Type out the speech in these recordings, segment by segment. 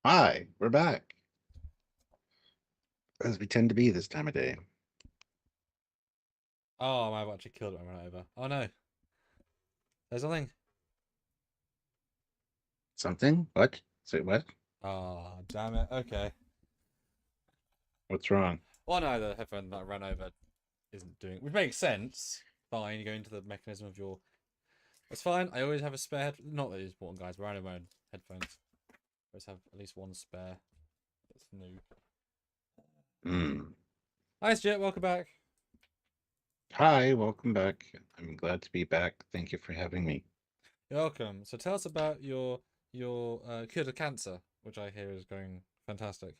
Hi, we're back, as we tend to be this time of day. Oh, I've actually killed it and run it over. Oh no, there's nothing. Something? What? Say what? Oh, damn it. Okay. What's wrong? Well, no, the headphone that I ran over isn't doing, which makes sense. Fine, you go into the mechanism of your. It's fine. I always have a spare. Not that it's important, guys. But I have my own headphones. I always have at least one spare. That's new. Hmm. Hi, Stuart. Welcome back. Hi, welcome back. I'm glad to be back. Thank you for having me. You're welcome. So tell us about your cure to cancer, which I hear is going fantastic.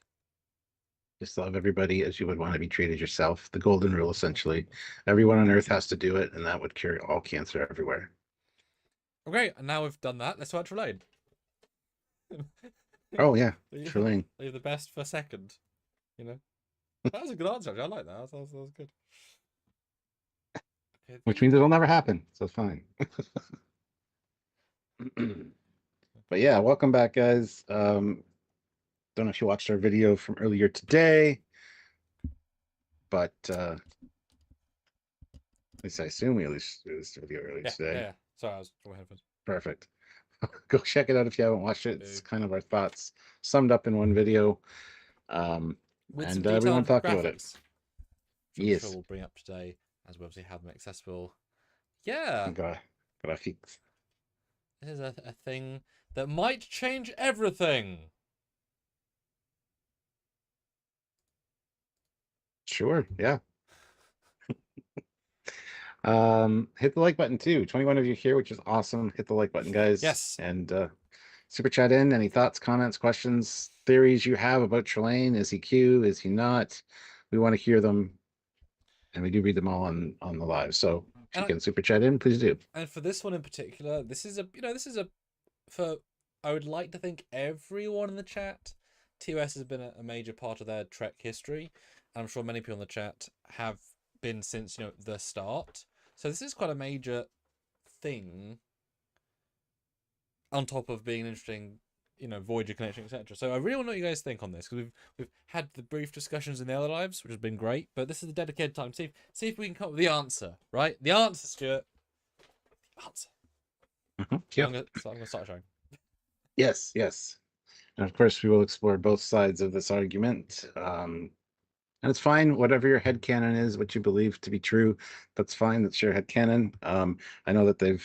Just love everybody as you would want to be treated yourself. The golden rule, essentially. Everyone on Earth has to do it, and that would cure all cancer everywhere. Okay, and now we've done that. Let's watch Trelane. Oh yeah, Leave Trelane. the best for second. You know. That was a good answer. Actually. I like that. That was good. Okay, Which means it'll never happen, so it's fine. But yeah, welcome back, guys. Don't know if you watched our video from earlier today, but at least I assume we released the video earlier yeah, yeah, today. yeah. Sorry, I was on my headphones. Perfect. Go check it out if you haven't watched it. It's Boo. kind of our thoughts summed up in one video. Um, With some and we want detailed to talk about it. graphics, which I'm sure Yes. we'll bring up today as we obviously have them accessible. Yeah, Gotta fix. this is a thing that might change everything. Sure. Yeah. Hit the like button too. 21 of you here, which is awesome. Hit the like button, guys. Yes. And super chat in any thoughts, comments, questions, theories you have about Trelane. Is he Q? Is he not? We want to hear them, and we do read them all on the live. So if you And can super chat in, please do. for this one in particular, this is a for I would like to think everyone in the chat, TOS has been a major part of their Trek history. I'm sure many people in the chat have been since the start. So this is quite a major thing on top of being an interesting, Voyager connection, etc. So I really want to know what you guys think on this because we've had the brief discussions in the other lives, which has been great. But this is the dedicated time. See if we can come up with the answer. Right, the answer, Stuart. The answer. Yeah. I'm gonna start showing. Yes. Yes. And of course, we will explore both sides of this argument. And it's fine, whatever your head canon is, what you believe to be true, that's fine. That's your head canon. I know that the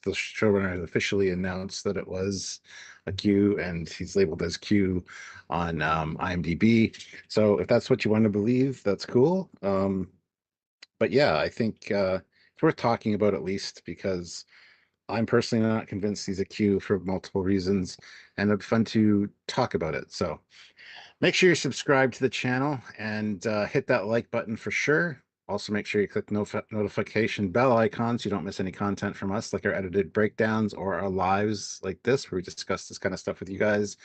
showrunner has officially announced that it was a Q, and he's labeled as Q on IMDb. So if that's what you want to believe, that's cool. But yeah, I think it's worth talking about at least because I'm personally not convinced he's a Q for multiple reasons, and it'd be fun to talk about it. So make sure you're subscribed to the channel and hit that like button for sure. Also, make sure you click notification bell icon so you don't miss any content from us, like our edited breakdowns or our lives like this, where we discuss this kind of stuff with you guys.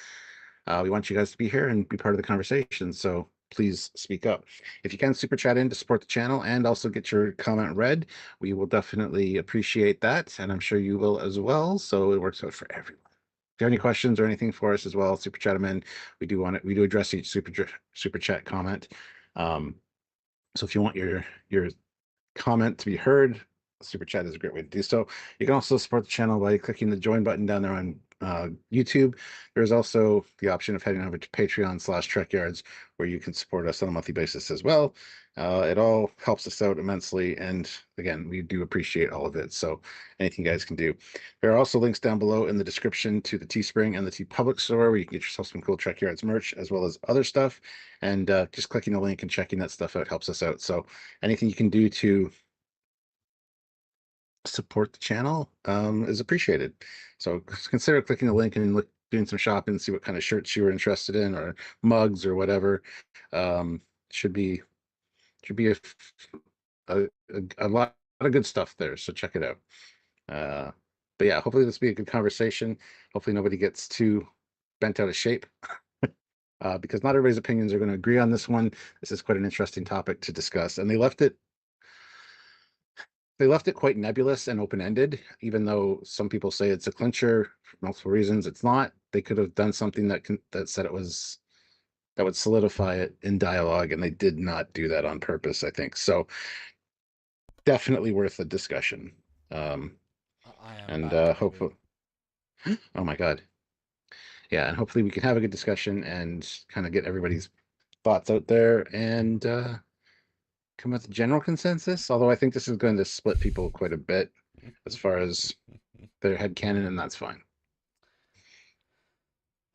We want you guys to be here and be part of the conversation, so please speak up. If you can super chat in to support the channel and also get your comment read, we will definitely appreciate that, and I'm sure you will as well, so it works out for everyone. If you have any questions or anything for us as well, super chat them in. We do address each super chat comment. So if you want your comment to be heard, super chat is a great way to do so. You can also support the channel by clicking the join button down there on YouTube. There's also the option of heading over to Patreon/Trekyards, where you can support us on a monthly basis as well. It all helps us out immensely, and again, we do appreciate all of it. So anything you guys can do. There are also links down below in the description to the Teespring and the TeePublic store, where you can get yourself some cool Trekyards merch as well as other stuff. And just clicking the link and checking that stuff out helps us out. So anything you can do to support the channel is appreciated. So consider clicking the link and doing some shopping, see what kind of shirts you were interested in, or mugs or whatever. Um, should be a lot of good stuff there. So check it out. Uh, but yeah, hopefully this will be a good conversation. Hopefully nobody gets too bent out of shape. Because not everybody's opinions are going to agree on this one. This is quite an interesting topic to discuss, and they left it they left it quite nebulous and open-ended, even though some people say it's a clincher for multiple reasons. It's not. They could have done something that said it was that would solidify it in dialogue, and they did not do that on purpose, I think. So definitely worth a discussion. I am And back, baby. hopefully, oh my God. Yeah, and hopefully we can have a good discussion and kind of get everybody's thoughts out there and come with a general consensus. Although I think this is going to split people quite a bit as far as their head canon, and that's fine.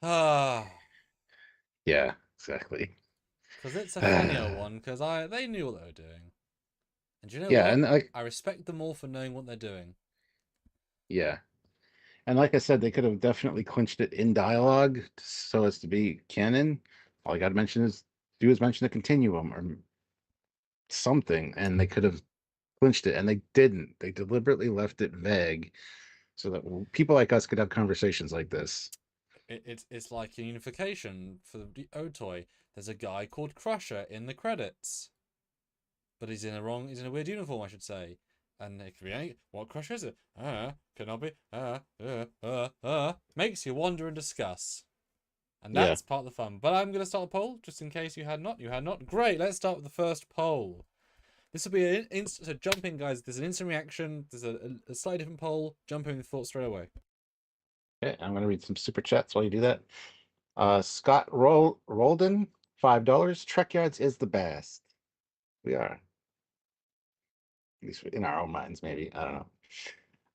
Ah, Yeah, exactly. because it's a funnier one. Because they knew what they were doing, and you know Yeah, what? and like I respect them all for knowing what they're doing. yeah, and like I said, they could have definitely clinched it in dialogue so as to be canon. All I got to mention is mention the continuum or something, and they could have clinched it, and they didn't. They deliberately left it vague so that people like us could have conversations like this. It's like a unification for the Otoy. There's a guy called Crusher in the credits, but he's in a weird uniform, I should say. And it could be any what Crusher is it? Cannot be. Makes you wonder and discuss. And Yeah. that's part of the fun. But I'm going to start a poll just in case you had not. You had not. Great. Let's start with the first poll. This will be an instant. So jump in, guys. There's an instant reaction. There's a slightly different poll. Jump in with thoughts straight away. Okay, I'm going to read some super chats while you do that. Scott Rolden, $5. Trekyards is the best. We are, at least in our own minds, maybe. I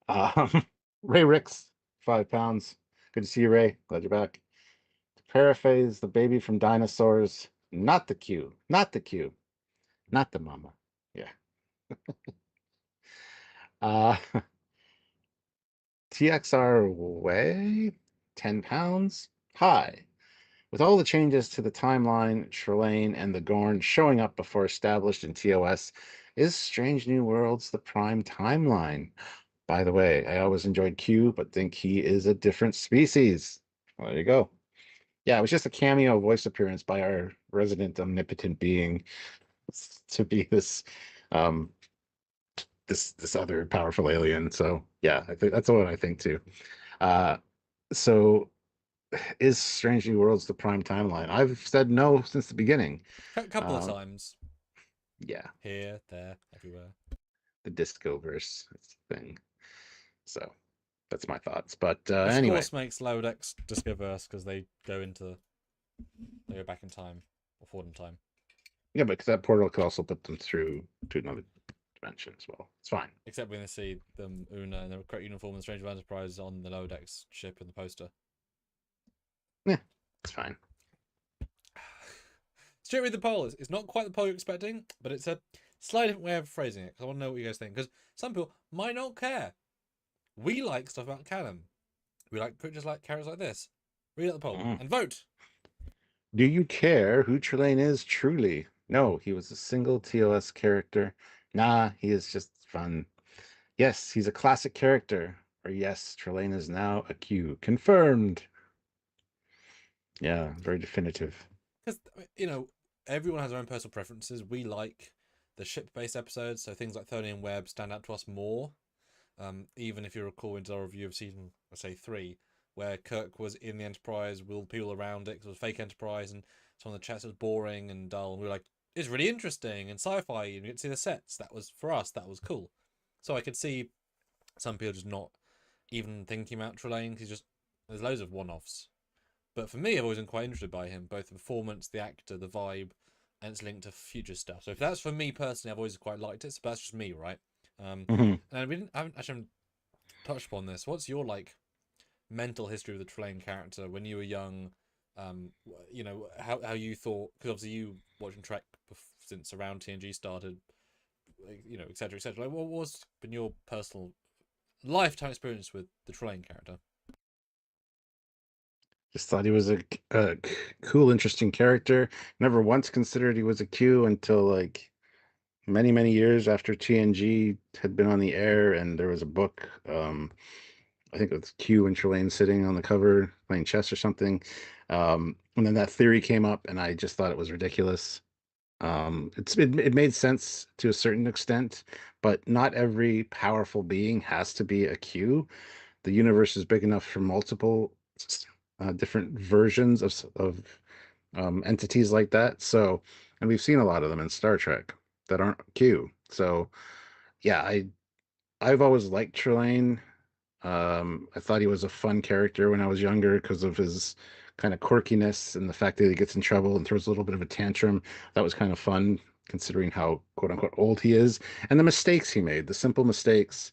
don't know. Ray Ricks, £5. Good to see you, Ray. Glad you're back. To paraphrase the baby from Dinosaurs, not the Q, not the Q, not the mama. Yeah. Uh, TXR way, £10. Hi. With all the changes to the timeline, Trelane and the Gorn showing up before established in TOS, is Strange New Worlds the prime timeline? By the way, I always enjoyed Q, but think he is a different species. Well, there you go. Yeah, it was just a cameo voice appearance by our resident omnipotent being to be um this other powerful alien. So yeah, I think that's what I think too. Uh so is Strange New Worlds the prime timeline? I've said no since the beginning. A couple of Uh, times. yeah, Here, there, everywhere. the disco verse thing. So that's my thoughts. But Which of anyway, course makes Lodex Discoverse because they go back in time or forward in time. yeah, but that portal could also put them through to another dimension as well. It's fine. Except when they see them Una in the correct uniform and Strange of Enterprise on the Lodex ship in the poster. Yeah, it's fine. Straight with the poll. It's not quite the poll you're expecting, but it's a slightly different way of phrasing it. Because I want to know what you guys think. Because some people might not care. We like stuff about canon. We like creatures like characters like this. Read out the poll Mm. and vote. Do you care who Trelane is truly? No, he was a single TOS character. Nah, he is just fun. Yes, he's a classic character. Or yes, Trelane is now a Q. Confirmed. Yeah, very definitive. Because everyone has their own personal preferences. We like the ship-based episodes, so things like 13 Web stand out to us more. Even if you recall into our review of season, let's say 3, where Kirk was in the Enterprise with people around it because it was fake Enterprise, and some of the chats was boring and dull, and we were like, it's really interesting and sci-fi, and you get to see the sets. That was, for us, that was cool. So I could see some people just not even thinking about Trelane because there's loads of one-offs. But for me, I've always been quite interested by him, both the performance, the actor, the vibe, and it's linked to future stuff. So if that's for me personally, I've always quite liked it. So that's just me, right? Mhm. And I haven't actually touched upon this. What's your mental history of the Trelane character when you were young? How you thought, because obviously you watching Trek since around TNG started, etc. etc. Like, what was been your personal lifetime experience with the Trelane character? Just thought he was a cool, interesting character. Never once considered he was a Q until like many, many years after TNG had been on the air, and there was a book. I think it was Q and Trelane sitting on the cover playing chess or something. And then that theory came up, and I just thought it was ridiculous. It made sense to a certain extent, but not every powerful being has to be a Q. The universe is big enough for multiple different versions of entities like that. So, and we've seen a lot of them in Star Trek that aren't Q. So, yeah, I've always liked Trelane. I thought he was a fun character when I was younger because of his kind of quirkiness and the fact that he gets in trouble and throws a little bit of a tantrum. That was kind of fun considering how quote unquote old he is and the mistakes he made, the simple mistakes.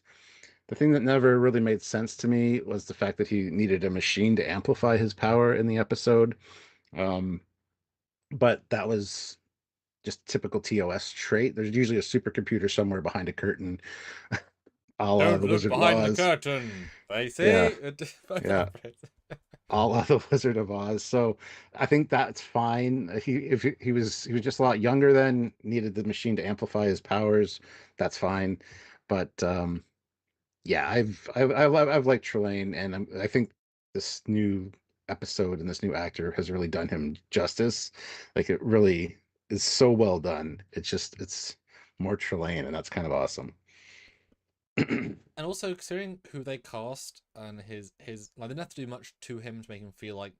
The thing that never really made sense to me was the fact that he needed a machine to amplify his power in the episode. Um, but that was just typical TOS trait. There's usually a supercomputer somewhere behind a curtain, a la Don't the look Wizard of behind the Oz. curtain. They Yeah, say. yeah, a la the Wizard of Oz. So I think that's fine. If he was just a lot younger then, needed the machine to amplify his powers, that's fine. But yeah, I've liked Trelane, and I think this new episode and this new actor has really done him justice. Like it really is so well done. It's more Trelane, and that's kind of awesome. And also considering who they cast and his like they didn't have to do much to him to make him feel like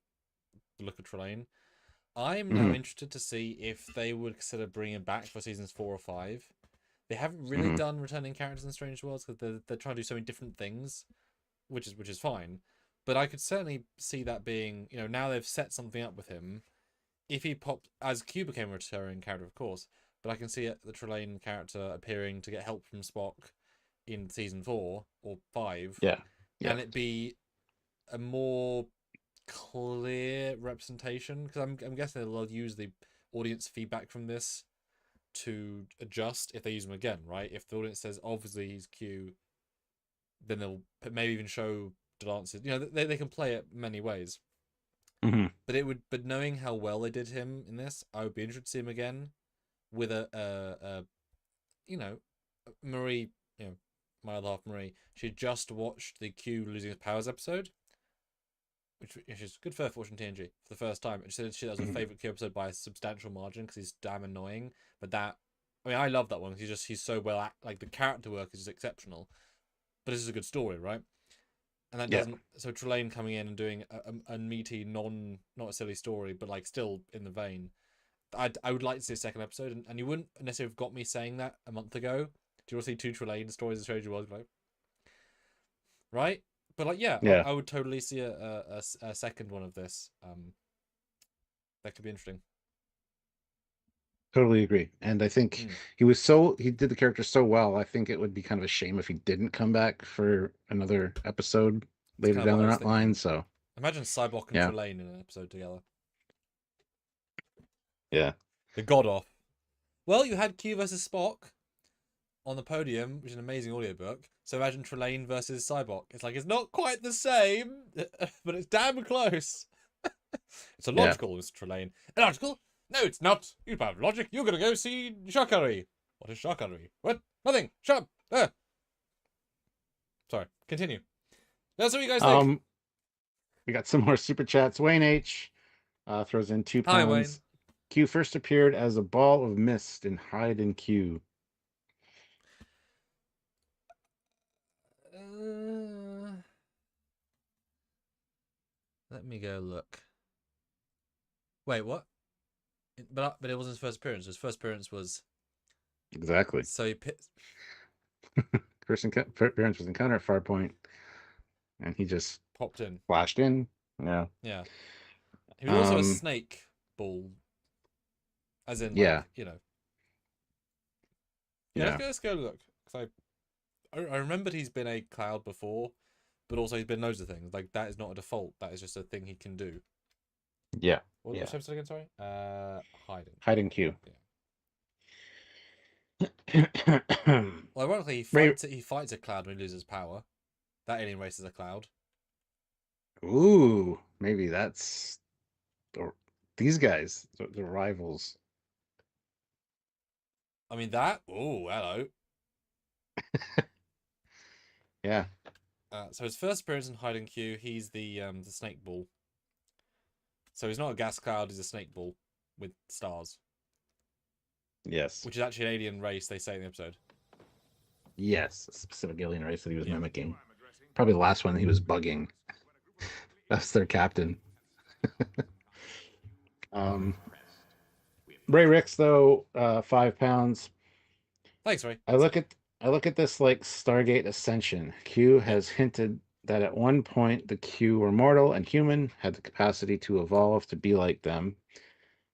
the look of Trelane. I'm now Hmm. interested to see if they would consider bringing him back for seasons 4 or 5. They haven't really Hmm. done returning characters in Strange Worlds because they're trying to do so many different things, which is fine. But I could certainly see that being, now they've set something up with him. If he popped as Q became a returning character, of course, but I can see the Trelane character appearing to get help from Spock in season 4 or 5, Yeah, yeah. and it be a more clear representation because I'm guessing they'll use the audience feedback from this to adjust if they use him again, right? If the audience says obviously he's Q, then they'll maybe even show the dances. They can play it many ways. Hmm. But knowing how well they did him in this, I would be interested to see him again with a you know Marie, my other half Marie. She just watched the Q losing his powers episode, which is good for her watching TNG for the first time. And she said that was her Hmm. favorite Q episode by a substantial margin because he's damn annoying. But I love that one. He's so well like the character work is just exceptional. But this is a good story, right? And that Yeah. doesn't. So Trelane coming in and doing a meaty, not a silly story, but like still in the vein. I would like to see a second episode, and you wouldn't necessarily have got me saying that a month ago. Do you want to see two Trelane stories in Stranger Worlds? Like, right? But like, yeah, Yeah. I would totally see a second one of this. That could be interesting. Totally agree. And I think Mm. he did the character so well. I think it would be kind of a shame if he didn't come back for another episode It's later kind of down what I was the line. thinking. So Imagine Cyborg and yeah, Trelane in an episode together. yeah, The God off. Well, you had Q versus Spock on the podium, which is an amazing audiobook. So imagine Trelane versus Cyborg. It's not quite the same, but it's damn close. It's yeah. illogical, Mr. Trelane. Illogical? No, it's not. You have logic. You're gonna go see Shakari. What is Shakari? What? Nothing. Shut up. Sorry. Continue. That's what you guys think. Um, we got some more super chats. Wayne H throws in two Hi, Wayne. pounds. Q first appeared as a ball of mist in Hyde and Q. Uh, Let me go look. Wait, what? But it wasn't his first appearance. His first appearance was Exactly. so he First appearance was Encounter at Farpoint, and he just popped in. flashed in. Yeah. Yeah, he was also a Um. snake ball, as in Yeah. Yeah. Yeah. Let's go look because I remembered he's been a cloud before, but also he's been loads of things. Like that is not a default. That is just a thing he can do. Yeah. Which Yeah. episode again? Sorry. Hiding. Hyde and Q. Yeah. Well, ironically, he Ray. fights a cloud when he loses power. That alien race is a cloud. Ooh, maybe that's the, these guys, the rivals. I mean that. Oh, hello. Yeah. So his first appearance in Hide and Q, he's the snake ball. So he's not a gas cloud; he's a snake ball with stars. Yes. which is actually an alien race. They say in the episode. Yes. A specific alien race that he was Yeah. mimicking. Probably the last one he was bugging. That's their captain. um, Ray Ricks, though, 5 pounds. Thanks, Ray. I look at this like Stargate Ascension. Q Yeah. has hinted that at one point the Q were mortal and human, had the capacity to evolve to be like them.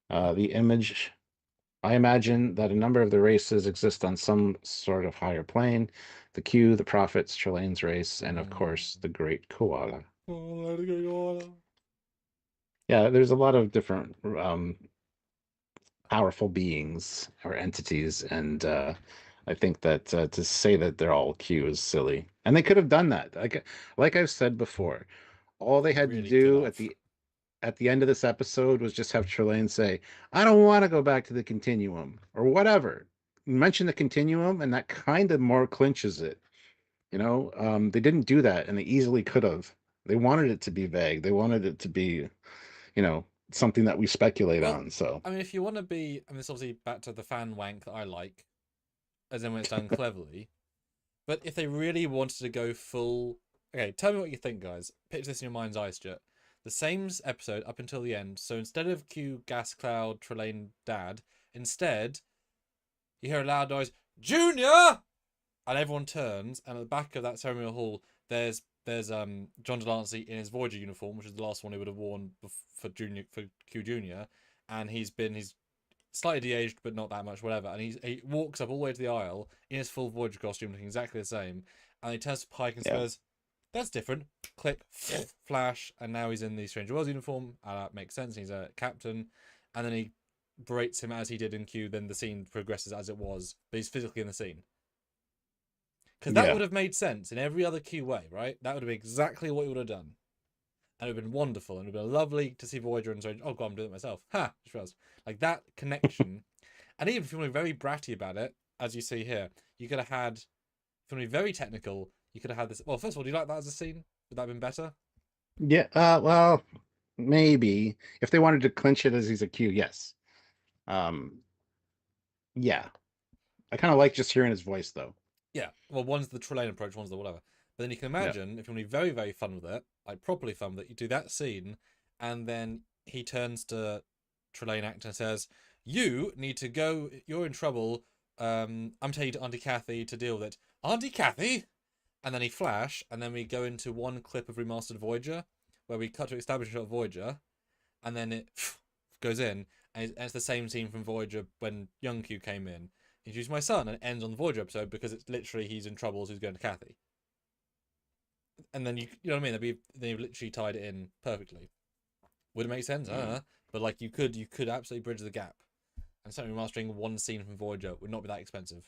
The image, I imagine that a number of the races exist on some sort of higher plane. The Q, the Prophets, Trelane's race, and of course the Great Koala. Yeah, there's a lot of different powerful beings or entities, and I think that to say that they're all Q is silly. And they could have done that. Like I've said before, all they had to Really could do have. at the end of this episode was just have Trelane say, "I don't want to go back to the continuum" or whatever. Mention the continuum, and that kind of more clinches it. They didn't do that, and they easily could have. They wanted it to be vague. They wanted it to be, something that we speculate Well, on. So I mean, if you want to be, I mean, it's obviously back to the fan wank that I like, as in when it's done cleverly. But if they really wanted to go full, okay, tell me what you think, guys. Picture this in your mind's eye, Stuart. The same episode up until the end. So instead of Q, gas cloud, Trelane, dad, instead you hear a loud noise, Junior, and everyone turns, and at the back of that ceremonial hall, there's John Delancey in his Voyager uniform, which is the last one he would have worn for Q Junior, and he's slightly de-aged, but not that much, whatever. And he walks up all the way to the aisle in his full Voyager costume, looking exactly the same. And he turns to Pike and yeah, says, "That's different." Click, flash, and now he's in the Stranger Worlds uniform. That makes sense. He's a captain, and then he berates him as he did in Q. Then the scene progresses as it was, but he's physically in the scene. Because that yeah, would have made sense in every other Q way, right? That would have been exactly what he would have done. And it would have been wonderful, and it would have been lovely to see Voyager and Strange. Oh god, I'm doing it myself. Ha! Just realized. Like that connection. And even if you want to be very bratty about it, as you see here, you could have had, if you want to be very technical, you could have had this. Well, first of all, do you like that as a scene? Would that have been better? yeah. Well, maybe if they wanted to clinch it as he's a Q, yes. Um, yeah. I kind of like just hearing his voice, though. Yeah. Well, one's the Trelane approach, one's the whatever. But then you can Yeah, imagine if you want to be very, very fun with it, like properly fun with it, you do that scene, and then he turns to Trelane actor and says, "You need to go. You're in trouble. I'm telling you to Auntie Kathy to deal with it. Auntie Kathy." And then he flash, and then we go into one clip of remastered Voyager, where we cut to establish a shot of Voyager, and then it goes in, and it's the same scene from Voyager when young Q came in. Introduce my son, and it ends on the Voyager episode because it's literally he's in trouble, so he's going to Kathy. And then you know what I mean? They've literally tied it in perfectly. Would it make sense? I don't know. But like you could absolutely bridge the gap. And certainly remastering one scene from Voyager would not be that expensive.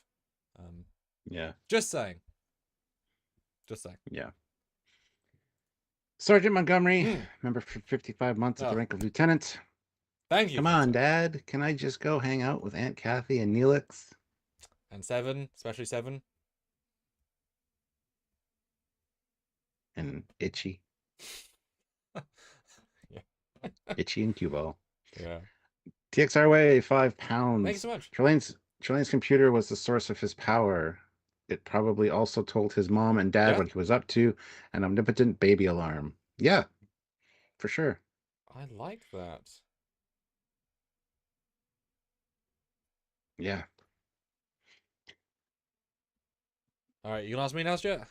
yeah, Just saying. Just saying. yeah. Sergeant Montgomery, member for 55 months at the Oh, rank of lieutenant. thank you, Come on, Fantasic. Dad. Can I just go hang out with Aunt Kathy and Neelix? And 7, especially 7. And Itchy. Yeah. Itchy and Cuball. Yeah. TXR way, 5 Thank you pounds. so much. Trelane's computer was the source of his power. It probably also told his mom and dad Yeah. what he was up to. An omnipotent baby alarm. Yeah, for sure. I like that. Yeah. All right, you can ask me now, Stuart?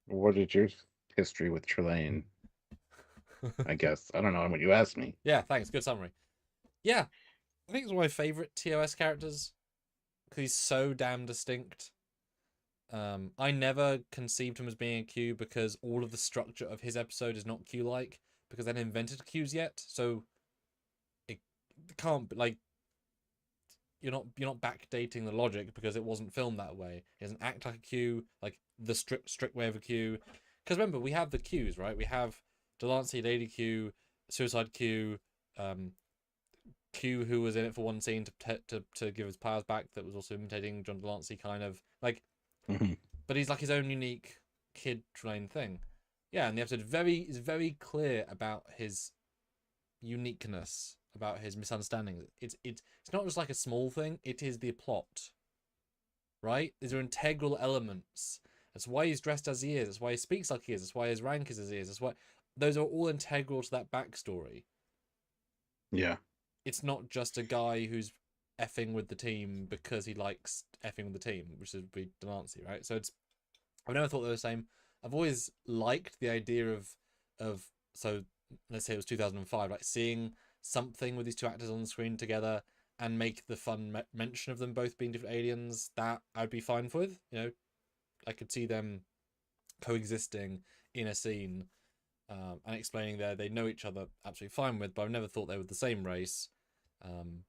What is your history with Trelane? I guess. I don't know what you asked me. Yeah, thanks. Good summary. Yeah, I think it's one of my favorite TOS characters because he's so damn distinct. I never conceived him as being a Q because all of the structure of his episode is not Q-like because they hadn't invented Qs yet, so it can't be like you're not backdating the logic because it wasn't filmed that way. It doesn't act like a Q, like the strict way of a Q. Because remember, we have the Qs, right? We have Delancey, Lady Q, Suicide Q, Q who was in it for one scene to give his powers back. That was also imitating John Delancey, kind of like. But he's like his own unique kid Trelane thing. Yeah, and the episode is very clear about his uniqueness about his misunderstandings. It's not just like a small thing. It is the plot, right? These are integral elements. That's why he's dressed as he is. That's why he speaks like he is. That's why his rank is as he is. That's why those are all integral to that backstory. Yeah. It's not just a guy who's effing with the team because he likes effing with the team, which would be Delancey, right? So I've never thought they were the same. I've always liked the idea of so let's say it was 2005, like seeing something with these two actors on the screen together and make the fun mention of them both being different aliens. That I'd be fine with. I could see them coexisting in a scene and explaining they know each other absolutely fine with, but I've never thought they were the same race. And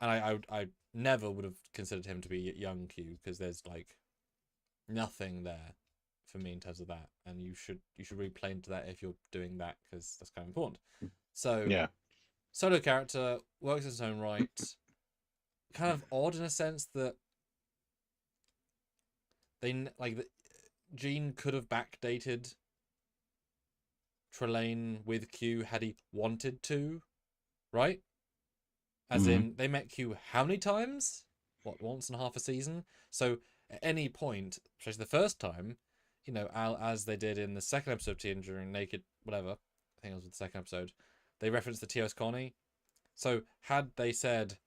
I never would have considered him to be young Q, because there's like nothing there for me in terms of that, and you should really play into that if you're doing that, because that's kind of important. So Yeah. solo character, works in its own right. Kind of odd in a sense that Gene could have backdated Trelane with Q had he wanted to, right? As in, they met Q how many times? What, once and a half a season? So at any point, especially the first time, as they did in the second episode of TNG during Naked, whatever, I think it was the second episode, they referenced the TOS Connie. So had they said,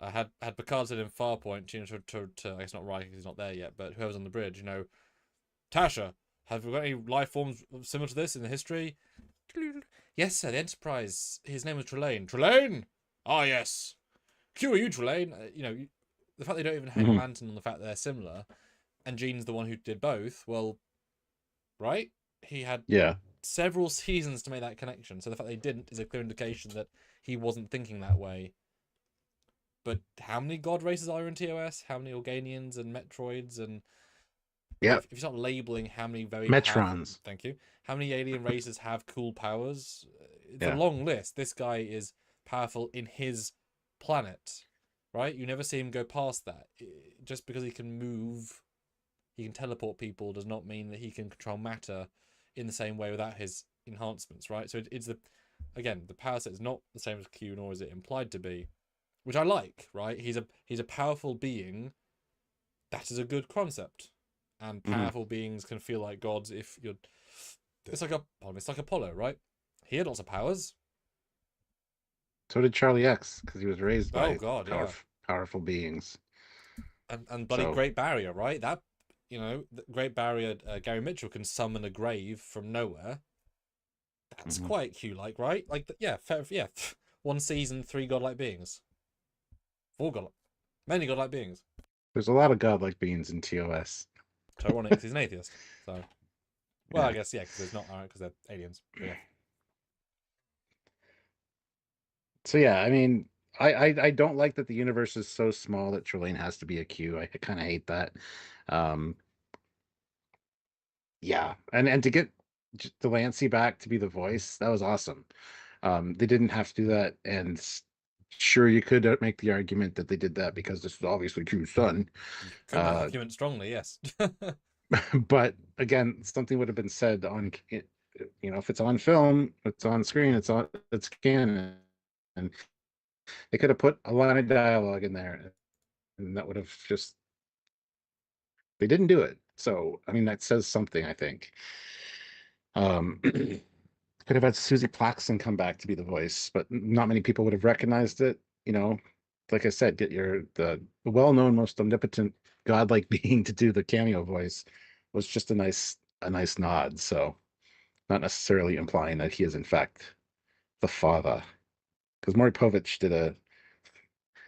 had Picard said in Farpoint, to I guess not Riker because he's not there yet, but whoever's on the bridge, Tasha, have we got any life forms similar to this in the history? Yes, sir, the Enterprise. His name was Trelane. Trelane? Ah, yes. Q, are you Trelane? The fact they don't even hang a lantern on the fact that they're similar, and Gene's the one who did both, well, right? He had several seasons to make that connection, so the fact they didn't is a clear indication that he wasn't thinking that way. But how many god races are in TOS? How many Organians and Metroids and... Yeah. If you start labeling how many very Metrons. powerful... Thank you. How many alien races have cool powers? It's a long list. This guy is powerful in his planet, right? You never see him go past that. Just because he can move, he can teleport people, does not mean that he can control matter in the same way without his enhancements, right? So it's the power set is not the same as Q, nor is it implied to be, which I like, right? He's a powerful being. That is a good concept. And powerful beings can feel like gods if you're... It's like Apollo, right? He had lots of powers. So did Charlie X, because he was raised by powerful beings. And bloody Great Barrier, right? That, the Great Barrier, Gary Mitchell can summon a grave from nowhere. That's quite Q-like, right? One season, 3 godlike beings. 4 many godlike beings. There's a lot of godlike beings in TOS. So ironic, because he's an atheist. So, well, I guess because there's not, because they're aliens. But yeah. So yeah, I mean, I don't like that the universe is so small that Trelane has to be a Q. I kind of hate that. Yeah, and to get Delancey back to be the voice, that was awesome. They didn't have to do that, and sure, you could make the argument that they did that because this is obviously Q's son. You could make that argument strongly, yes. But again, something would have been said on, if it's on film, it's on screen, it's canon, and they could have put a line of dialogue in there, and that would have just... They didn't do it, so I mean that says something, I think. Could have had Susie Plaxton come back to be the voice, but not many people would have recognized it. Like I said, get the well-known, most omnipotent, godlike being to do the cameo voice was just a nice nod. So, not necessarily implying that he is in fact the father, because Maury Povich did a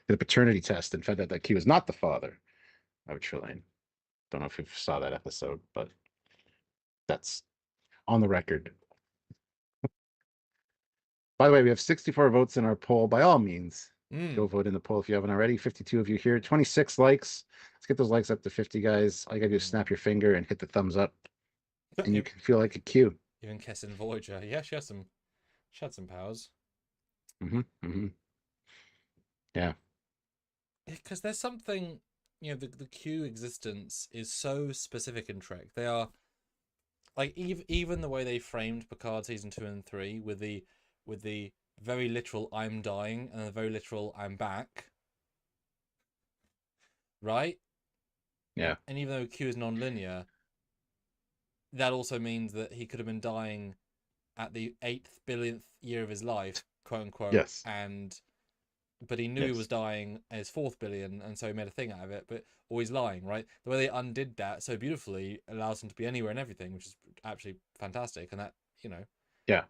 paternity test and found out that he was not the father of Trelane. Don't know if you saw that episode, but that's on the record. By the way, we have 64 votes in our poll. By all means, go vote in the poll if you haven't already. 52 of you here, 26 likes. Let's get those likes up to 50, guys. All you gotta do is snap your finger and hit the thumbs up, and you can feel like a Q. Even Kess in Voyager, yeah, she had some powers. Yeah. Because there's something, the Q existence is so specific in Trek. They are like even the way they framed Picard season 2 and 3 with the very literal "I'm dying" and a very literal "I'm back," right? Yeah. And even though Q is non-linear, that also means that he could have been dying at the 8th billionth year of his life, quote unquote, Yes. but he knew he was Yes. dying at his 4th billion, and so he made a thing out of it. But always lying, right? The way they undid that so beautifully allows him to be anywhere and everything, which is absolutely fantastic. And that, Yeah.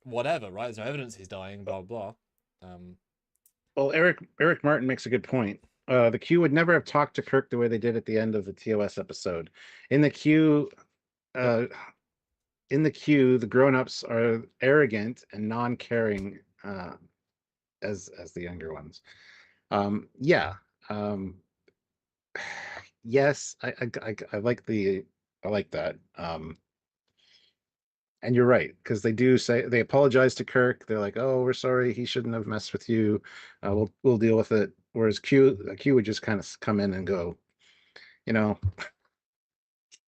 whatever, right? There's no evidence he's dying, blah blah. Um, Well, Eric Martin makes a good point. The Q would never have talked to Kirk the way they did at the end of the TOS episode. In the Q, yep. uh, the grown-ups are arrogant and non-caring as the younger ones. Yeah. Um, yes, I like I like that. And you're right, because they do say they apologize to Kirk. They're like, "Oh, we're sorry. He shouldn't have messed with you. We'll deal with it." Whereas Q would just kind of come in and go, you know,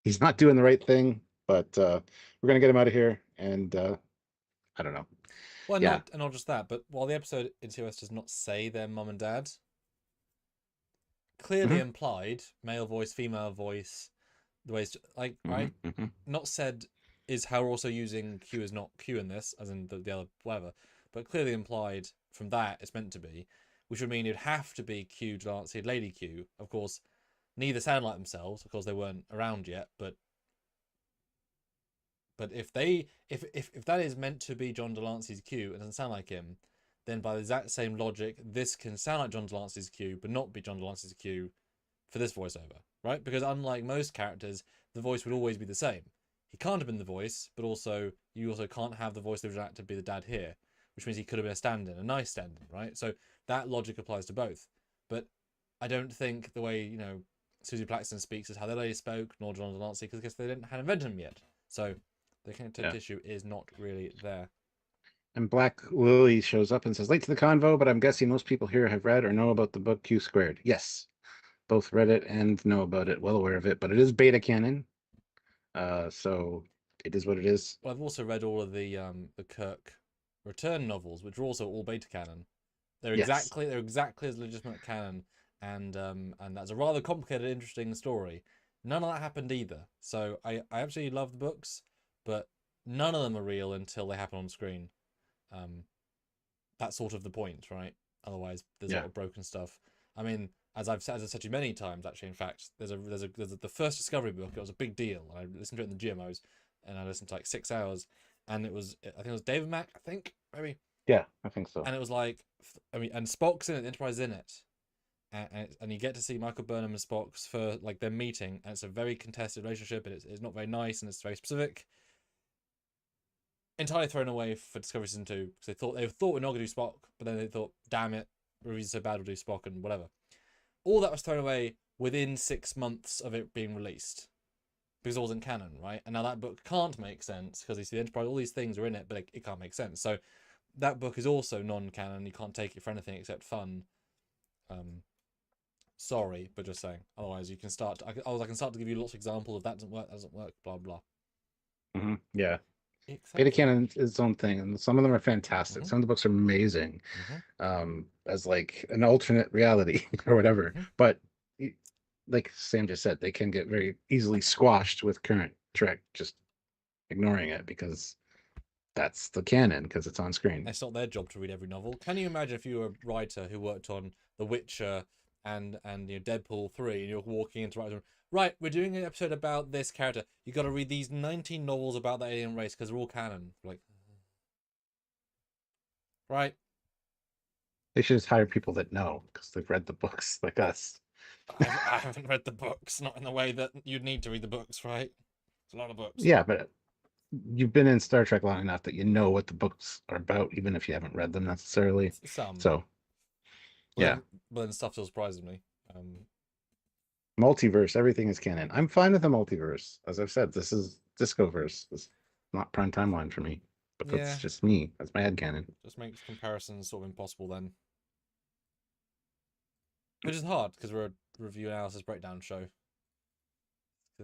he's not doing the right thing, but we're gonna get him out of here. And I don't know. Well, Yeah. not just that, but while the episode in TOS does not say their mum and dad, clearly Hmm. implied male voice, female voice, the ways like Hmm. right, Hmm. not said is how we're also using Q as not Q in this, as in the other whatever, but clearly implied from that it's meant to be, which would mean it'd have to be Q Delancey, Lady Q. Of course, neither sound like themselves because they weren't around yet, but if that is meant to be John Delancey's Q and doesn't sound like him, then by the exact same logic, this can sound like John Delancey's Q, but not be John Delancey's Q for this voiceover, right? Because unlike most characters, the voice would always be the same. He can't have been the voice, but also you also can't have the voice of the original actor be the dad here, which means he could have been a stand-in, a nice stand-in, right? So that logic applies to both. But I don't think the way Susie Plaxton speaks is how the lady spoke, nor John Delancey, because I guess they hadn't invented him yet. So the connective Yeah. tissue is not really there. And Black Lily shows up and says, "Late to the convo, but I'm guessing most people here have read or know about the book Q Squared." Yes, both read it and know about it, well aware of it, but it is beta canon. So it is what it is. Well, I've also read all of the Kirk Return novels, which are also all beta canon. Yes. They're exactly as legitimate canon, and that's a rather complicated, interesting story. None of that happened either. So I absolutely love the books, but none of them are real until they happen on screen. Um, that's sort of the point, right? Otherwise, there's a Yeah. lot of broken stuff. I mean, as I've said to you many times, actually, in fact, the first Discovery book. It was a big deal. I listened to it in the gym. I listened to like 6 hours, and I think it was David Mack. I think maybe, Yeah, I think so. and it was like, I mean, and Spock's in it, the Enterprise is in it, and you get to see Michael Burnham and Spock's for like their meeting, and it's a very contested relationship, and it's not very nice, and it's very specific. Entirely thrown away for Discovery Season 2 because they thought we're not going to do Spock, but then they thought, damn it, reviews are so bad, we'll do Spock and whatever. All that was thrown away within 6 months of it being released because it wasn't canon, right? And now that book can't make sense because you see the Enterprise, all these things are in it, but it can't make sense. So that book is also non-canon. You can't take it for anything except fun. Sorry, but just saying. Otherwise, you can start. I can start to give you lots of examples of that doesn't work, blah blah. Yeah. Beta Etc. canon is its own thing, and some of them are fantastic. Mm-hmm. Some of the books are amazing, Mm-hmm. as like an alternate reality or whatever. Mm-hmm. But like Sam just said, they can get very easily squashed with current Trek, just ignoring it because that's the canon because it's on screen. It's not their job to read every novel. Can you imagine if you were a writer who worked on The Witcher and Deadpool 3 and you're walking into writing, right, we're doing an episode about this character. You got to read these 19 novels about the alien race because they're all canon. Like, right? They should just hire people that know because they've read the books like us. I haven't read the books, not in the way that you'd need to read the books, right? It's a lot of books. Yeah, but you've been in Star Trek long enough that you know what the books are about, even if you haven't read them necessarily. Some. So, yeah, But then stuff still surprises me. multiverse, everything is canon. I'm fine with the multiverse. As I've said, this is Discoverse. This is not prime timeline for me, but Yeah, that's just me. That's my head canon. just makes comparisons sort of impossible then. Which is hard because we're a review analysis breakdown show.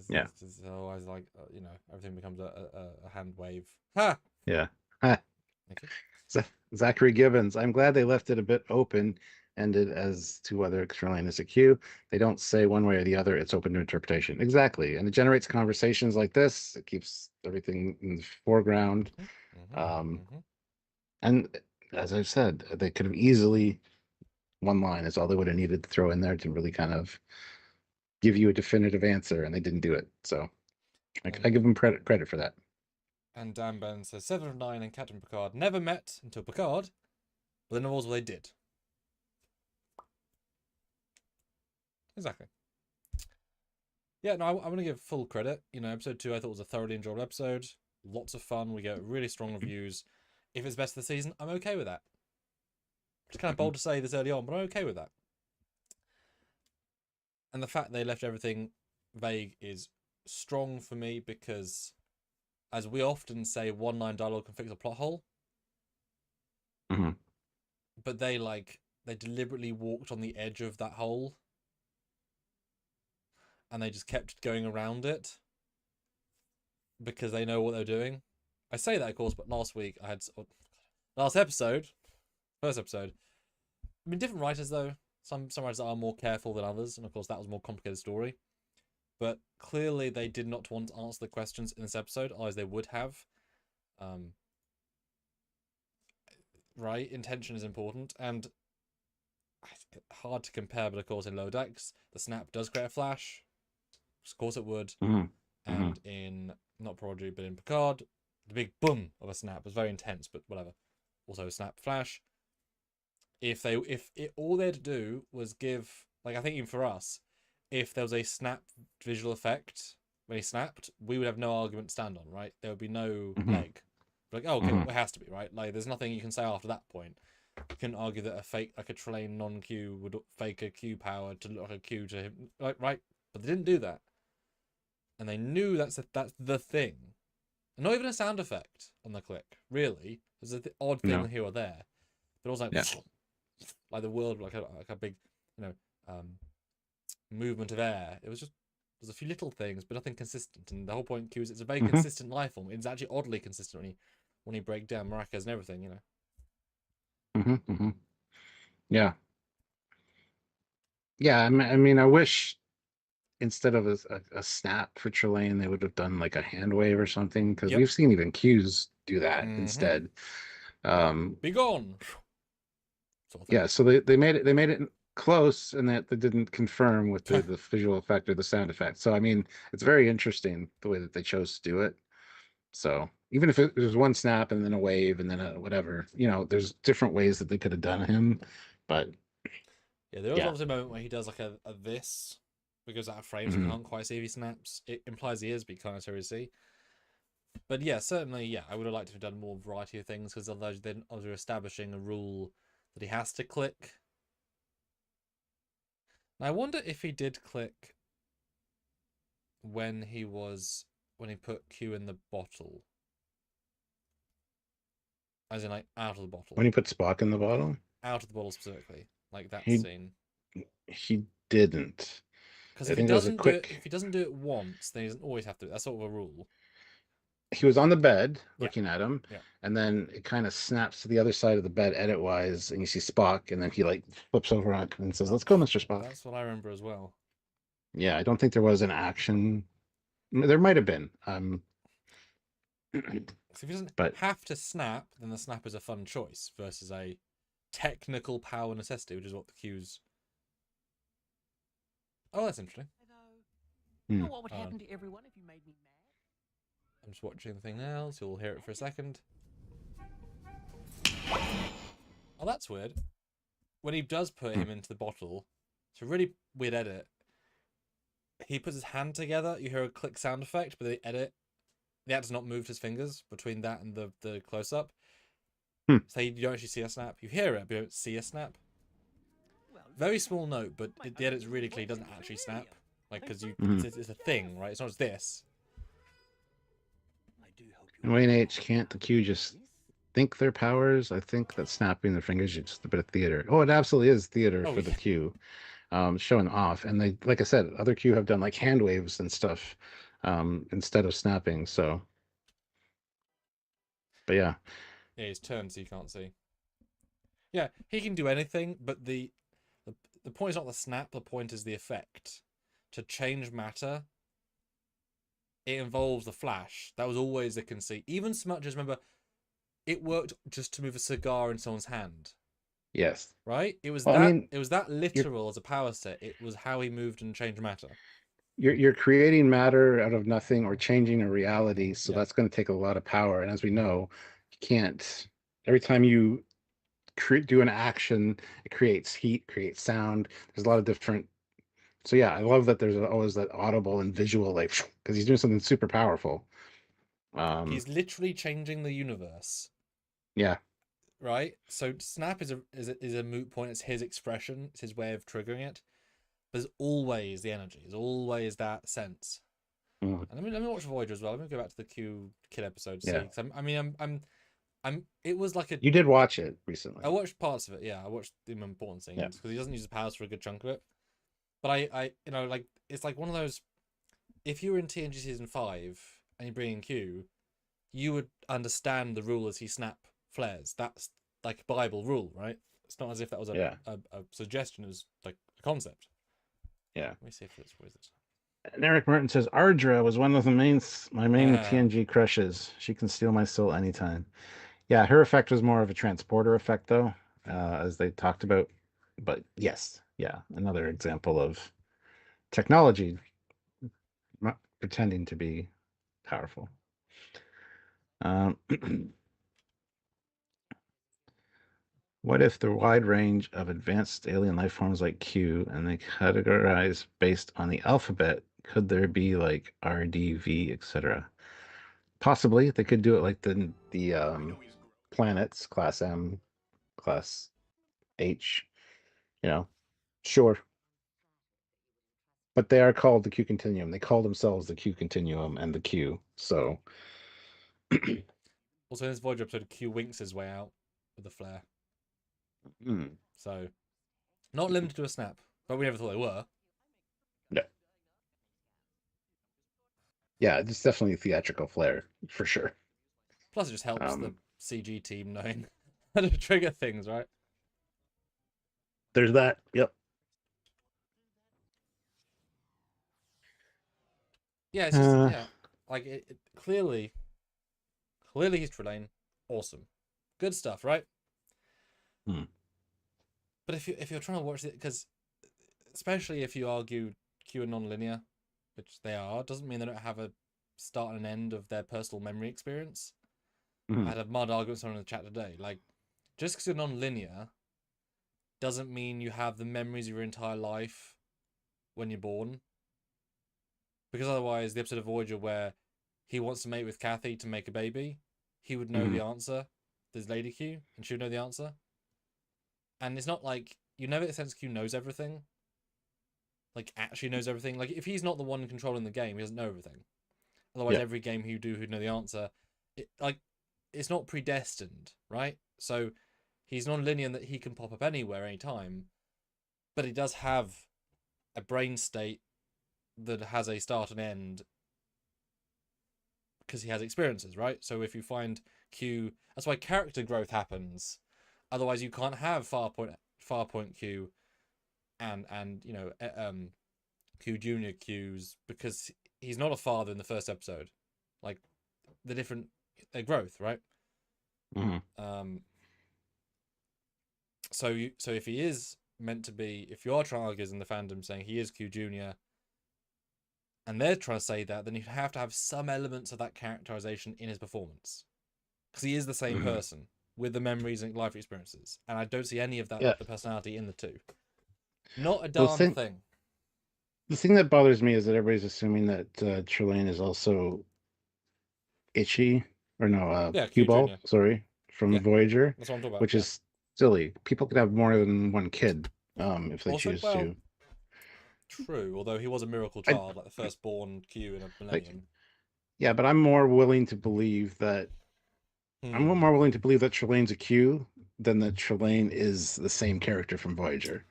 Yeah, Because otherwise, like everything becomes a hand wave. Ha! yeah. Ah. Okay. Zachary Gibbons. I'm glad they left it a bit open-ended as to whether Trelane is a Q. They don't say one way or the other. It's open to interpretation. Exactly. And it generates conversations like this. It keeps everything in the foreground. And as I've said, they could have easily, one line is all they would have needed to throw in there to really kind of give you a definitive answer, and they didn't do it. So I give them credit for that. And Dan Ben says 7 of 9 and Captain Picard never met until Picard, but then also they did. Exactly. Yeah, no, I'm going to give full credit. You know, episode 2 I thought was a thoroughly enjoyable episode. Lots of fun. We get really strong reviews. If it's best of the season, I'm okay with that. It's kind of bold to say this early on, but I'm okay with that. And the fact they left everything vague is strong for me because, as we often say, one-line dialogue can fix a plot hole. But they deliberately walked on the edge of that hole. And they just kept going around it. Because they know what they're doing. I say that, of course, but last episode, first episode, I mean, different writers, though. Some writers are more careful than others, and of course that was a more complicated story. But clearly they did not want to answer the questions in this episode, otherwise they would have. Right? Intention is important, and hard to compare, but of course in Lower Decks, the snap does create a flash. Of course it would. And in, not Prodigy, but in Picard, the big boom of a snap was very intense, but whatever. Also a snap flash. If all they had to do was give, like, I think even for us, if there was a snap visual effect when he snapped, we would have no argument to stand on, right? There would be no leg. Like, oh, okay, well, it has to be, right? Like, there's nothing you can say after that point. You couldn't argue that a fake, like a Trelane non-Q would fake a Q power to look like a Q to him, right? But they didn't do that. And they knew that's the thing. And not even a sound effect on the click, really. There's an odd thing here or there. But it was like the world, like a big, movement of air. There's a few little things, but nothing consistent. And the whole point, Q, is it's a very consistent life form. It's actually oddly consistent when you break down maracas and everything, Yeah. Yeah, I mean, I wish instead of a snap for Trelane, they would have done like a hand wave or something, because we've seen even Qs do that instead. Be gone. Sort of yeah, so they made it close, and that they didn't confirm with the visual effect or the sound effect. So I mean, it's very interesting the way that they chose to do it. So even if it was one snap and then a wave and then a whatever, there's different ways that they could have done him. But yeah, there was obviously a moment where he does like a this, because out of frame, so you can't quite see if he snaps. It implies he is, but you can't necessarily see. But yeah, certainly, I would have liked to have done more variety of things, because otherwise then they're establishing a rule that he has to click. Now, I wonder if he did click when he put Q in the bottle. As in, like, out of the bottle. When he put Spock in the bottle? Out of the bottle specifically. Like that scene. He didn't. Because if he doesn't do it once, then he doesn't always have to. That's sort of a rule. He was on the bed looking at him, and then it kind of snaps to the other side of the bed edit-wise, and you see Spock, and then he like flips over on it and says, "Let's go, Mr. Spock." That's what I remember as well. Yeah, I don't think there was an action. There might have been. So if he doesn't have to snap, then the snap is a fun choice versus a technical power necessity, which is what the Q's. Oh, that's interesting. You know what would happen to everyone if you made me mad? I'm just watching the thing now, so we'll hear it for a second. Oh, that's weird. When he does put him into the bottle, it's a really weird edit. He puts his hand together, you hear a click sound effect, but the actor's not moved his fingers between that and the close-up. So you don't actually see a snap. You hear it, but you don't see a snap. Very small note, but the edit's really clear. He doesn't actually snap. Like, because it's a thing, right? It's not just this. And Wayne H, can't the Q just think their powers? I think that snapping their fingers is just a bit of theater. Oh, it absolutely is theater for the Q. Showing off. And they, like I said, other Q have done like hand waves and stuff instead of snapping. So, but yeah. Yeah, he's turned so you can't see. Yeah, he can do anything, but the point is not the snap. The point is the effect. To change matter, it involves the flash. That was always the conceit. Even smudges, remember, it worked just to move a cigar in someone's hand. Yes. Right? It was Well, I that. mean, It was that literal as a power set. It was how he moved and changed matter. you're creating matter out of nothing or changing a reality, so Yeah. that's going to take a lot of power. And as we know, you can't. Every time you do an action, it creates heat, creates sound. There's a lot of different. So yeah, I love that there's always that audible and visual, like because he's doing something super powerful. He's literally changing the universe. Yeah. Right? So snap is a moot point. It's his expression. It's his way of triggering it. There's always the energy. There's always that sense. Mm. And let me watch Voyager as well. Let me go back to the Q Kid episode. See, Yeah. I'm. It was like a. You did watch it recently. I watched parts of it. Yeah, I watched the important scenes because he doesn't use his powers for a good chunk of it. But I, like it's like one of those. If you were in TNG season 5 and you bring in Q, you would understand the rule as he snap flares. That's like a Bible rule, right? It's not as if that was a suggestion. It was like a concept. Yeah. Let me see if it's wizard. And Eric Merton says Ardra was one of my main Yeah. TNG crushes. She can steal my soul anytime. Yeah, her effect was more of a transporter effect, though, as they talked about. But yes, yeah, another example of technology not pretending to be powerful. What if the wide range of advanced alien life forms like Q and they categorize based on the alphabet? Could there be like R, D, V, etc.? Possibly, they could do it like the planets, class M, class H. Sure. But they are called the Q Continuum. They call themselves the Q Continuum and the Q. So Also, in this Voyager episode, Q winks his way out with a flare. So, not limited to a snap, but we never thought they were. Yeah, it's definitely a theatrical flair for sure. Plus, it just helps the CG team knowing how to trigger things, right? There's that. Yep. Yeah, it's just like it clearly he's Trelane. Awesome, good stuff, right? But if you're trying to watch it, because especially if you argue Q are non-linear, which they are, doesn't mean they don't have a start and an end of their personal memory experience. I had a mud argument with someone in the chat today. Like, just because you're non-linear doesn't mean you have the memories of your entire life when you're born. Because otherwise, the episode of Voyager where he wants to mate with Kathy to make a baby, he would know the answer. There's Lady Q, and she would know the answer. And it's not like, you never get the sense Q knows everything. Like, actually knows everything. Like, if he's not the one controlling the game, he doesn't know everything. Otherwise, every game he'd do who'd know the answer. It's not predestined, right? So, he's non-linear in that he can pop up anywhere, anytime. But he does have a brain state that has a start and end because he has experiences, right? So if you find Q, that's why character growth happens. Otherwise, you can't have Farpoint Q and Q Junior Qs because he's not a father in the first episode. Like the different their growth, right? So if he is meant to be, if you are trying to argue in the fandom saying he is Q Junior, and they're trying to say that, then you have to have some elements of that characterization in his performance. Because he is the same person with the memories and life experiences. And I don't see any of that, the personality in the two. Not a darn thing. The thing that bothers me is that everybody's assuming that Trelane is also Itchy, or no, Q Ball, sorry, from Voyager. That's what I'm talking about. Which is silly. People could have more than one kid if they choose to. True, although he was a miracle child, like the firstborn Q in a millennium. Yeah, but I'm more willing to believe that Trelane's a Q than that Trelane is the same character from Voyager.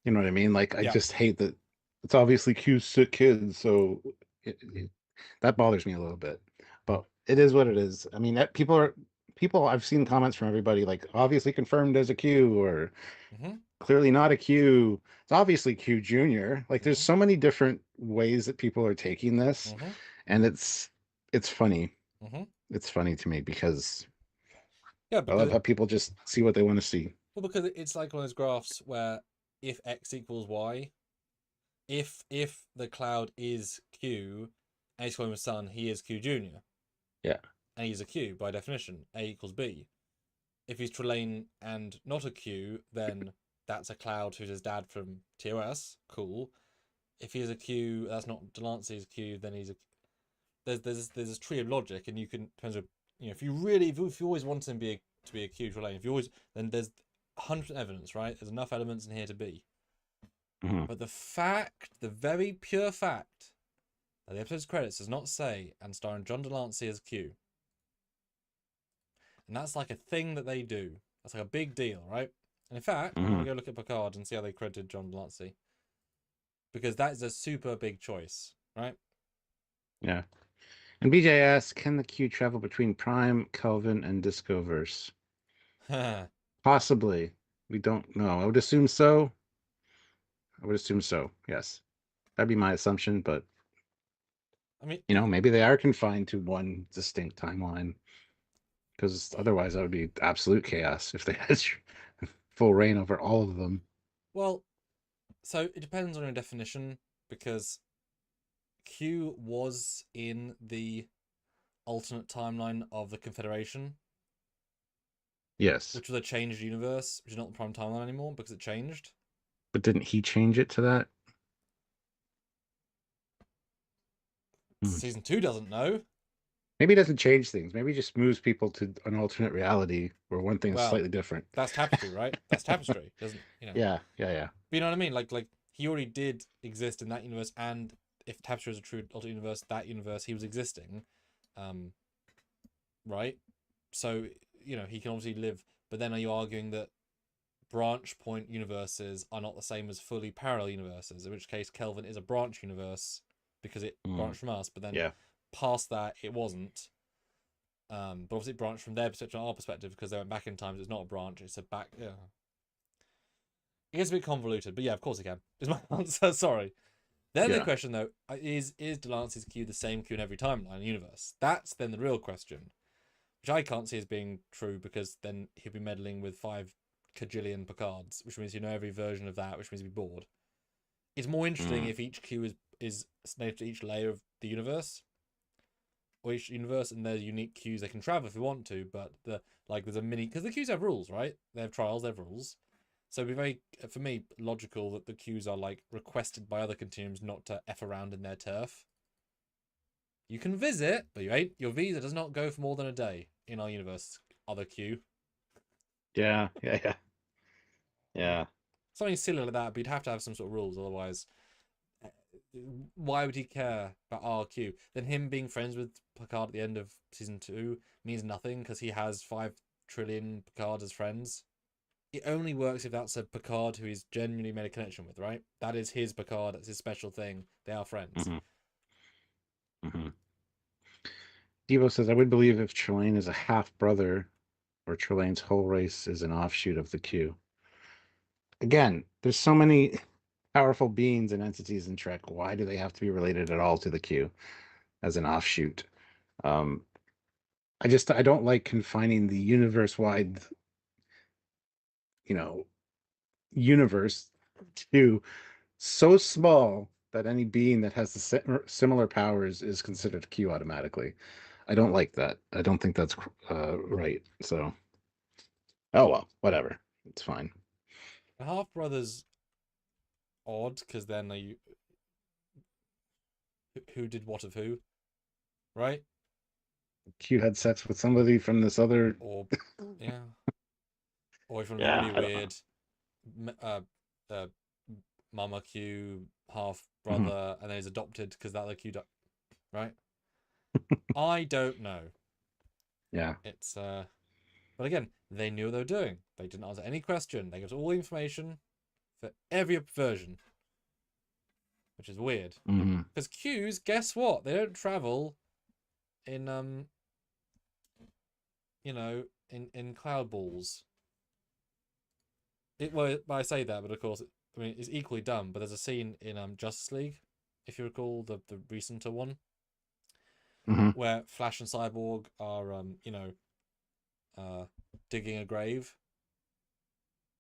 You know what I mean? Like, I just hate that it's obviously Q's sick kid, so that bothers me a little bit. But it is what it is. I mean, people people, I've seen comments from everybody like obviously confirmed as a Q or Mm-hmm. clearly not a Q. It's obviously Q Junior. Like there's Mm-hmm. so many different ways that people are taking this, Mm-hmm. and it's funny. Mm-hmm. It's funny to me because Yeah, I love because how people just see what they want to see. well, because it's like one of those graphs where if x equals y, if the cloud is Q and he's calling him son, he is Q Junior. Yeah. And he's a Q by definition. A equals B. If he's Trelane and not a Q, then that's a cloud who's his dad from TOS. Cool. If he's a Q, that's not Delancey's Q, then he's a. There's this tree of logic, and you can depends on if you really if you always want him to be a Q Trelane, if you always then there's 100% evidence, right? There's enough elements in here to be. Mhm. But the fact, the very pure fact, that the episode's credits does not say and starring John Delancey as Q. And that's like a thing that they do. That's like a big deal, right? And in fact, I'm going to go look at Picard and see how they credited John Delancey. Because that is a super big choice, right? Yeah. And BJ asks, can the Q travel between Prime, Kelvin, and Discoverse? Possibly. We don't know. I would assume so. Yes. That'd be my assumption, but I mean, maybe they are confined to one distinct timeline. Because otherwise that would be absolute chaos if they had full reign over all of them. well, so it depends on your definition, because Q was in the alternate timeline of the Confederation. Yes. Which was a changed universe, which is not the Prime timeline anymore because it changed. But didn't he change it to that? Season 2 doesn't know. Maybe it doesn't change things. Maybe it just moves people to an alternate reality where one thing is slightly different. That's Tapestry, right? That's Tapestry, doesn't Yeah. But you know what I mean? Like he already did exist in that universe, and if Tapestry was a true alternate universe, that universe he was existing, right? So he can obviously live. But then are you arguing that branch point universes are not the same as fully parallel universes? In which case, Kelvin is a branch universe because it branched from us, but then past that it wasn't. But obviously it branched from their perspective, our perspective, because they went back in time. So it's not a branch; it's a back. Yeah, it gets a bit convoluted, but yeah, of course it can. Is my answer. Sorry. Then the question though is Delancey's Q the same Q in every timeline in the universe? That's then the real question, which I can't see as being true, because then he'll be meddling with 5 cajillion Picards, which means every version of that, which means he'll be bored. It's more interesting if each Q is native to each layer of the universe, or each universe, and there's unique Qs they can travel if they want to. But there's a mini, because the Qs have rules, right? They have trials, they have rules. So it'd be very, for me, logical that the Qs are like requested by other continuums not to F around in their turf. You can visit, but your visa does not go for more than a day in our universe, other Q. Yeah. Something silly like that, but you'd have to have some sort of rules, otherwise why would he care about RQ? Then him being friends with Picard at the end of season 2 means nothing, because he has 5 trillion Picard as friends. It only works if that's a Picard who he's genuinely made a connection with, right? That is his Picard, that's his special thing. They are friends. Devo says, I would believe if Trelane is a half-brother, or Trelane's whole race is an offshoot of the Q. Again, there's so many powerful beings and entities in Trek. Why do they have to be related at all to the Q as an offshoot? I don't like confining the universe-wide, universe to so small that any being that has the similar powers is considered Q automatically. I don't like that. I don't think that's right. So, oh well, whatever. It's fine. The half brothers odd, because then they who did what of who, right? Q had sex with somebody from this other, or or from Yeah, really weird Mama Q half brother, and then he's adopted because that other Q right? I don't know. Yeah. It's but again, they knew what they were doing. They didn't answer any question. They got all the information for every version, which is weird. Because Qs, guess what? They don't travel in you know, in Cloud Balls. Well, I say that, but of course, I mean, it's equally dumb. But there's a scene in Justice League, if you recall the recenter one, Mm-hmm. where Flash and Cyborg are digging a grave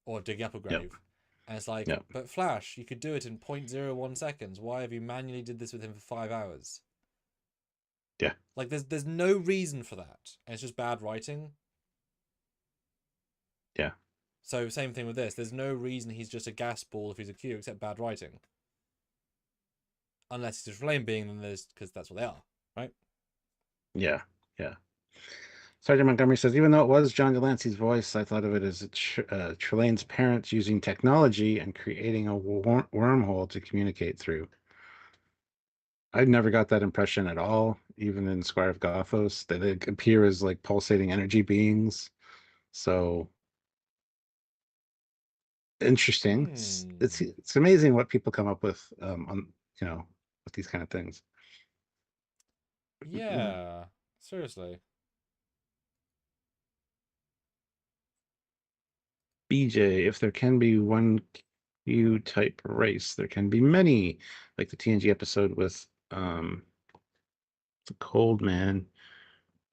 or digging up a Yep. grave, and it's like, Yep. but Flash, you could do it in 0.01 seconds. Why have you manually did this with him for 5 hours? Yeah. Like, there's no reason for that, and it's just bad writing. Yeah. So same thing with this. There's no reason he's just a gas ball if he's a Q, except bad writing. Unless he's a Trelane being, then there's, because that's what they are, right? Yeah. Yeah. Sergeant Montgomery says, even though it was John Delancey's voice, I thought of it as Trelane's parents using technology and creating a wormhole to communicate through. I never got that impression at all, even in Squire of Gothos. They appear as like pulsating energy beings. So interesting. It's amazing what people come up with on with these kind of things. Yeah, seriously. BJ, if there can be one Q type race, there can be many, like the TNG episode with the Cold Man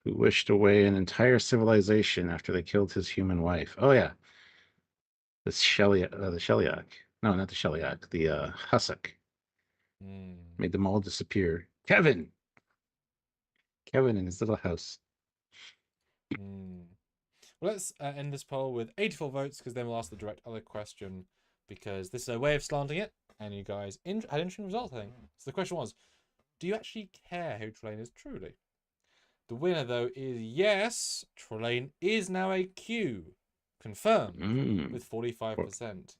who wished away an entire civilization after they killed his human wife. Oh yeah, the Shellyak. No, not the Shellyak. The Hussock made them all disappear. Kevin in his little house. Well, let's end this poll with 84 votes, because then we'll ask the direct other question, because this is a way of slanting it, and you guys had interesting results, I think. So the question was, do you actually care who Trelane is truly? The winner, though, is yes, Trelane is now a Q. Confirmed with 45%.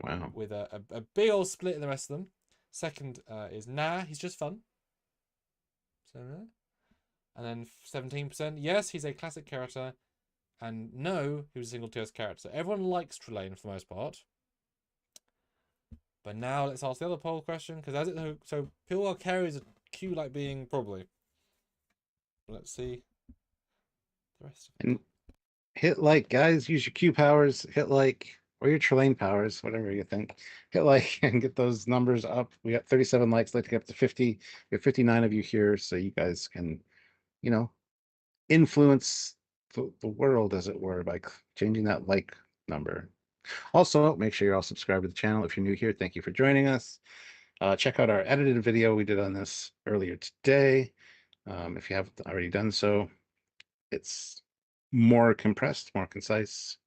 Wow. With a big old split in the rest of them. Second is nah, he's just fun. So, and then 17%, yes, he's a classic character. And no, he was a single TOS character. So everyone likes Trelane for the most part. But now let's ask the other poll question, because so people carries a Q like being probably. Let's see the rest of it. And hit like, guys. Use your Q powers. Hit like, or your Trelane powers, whatever you think. Hit like and get those numbers up. We got 37 likes. Let's get up to 50. We have 59 of you here, so you guys can, influence the world, as it were, by changing that like number. Also, make sure you're all subscribed to the channel. If you're new here, thank you for joining us. Check out our edited video we did on this earlier today. If you haven't already done so, it's more compressed, more concise,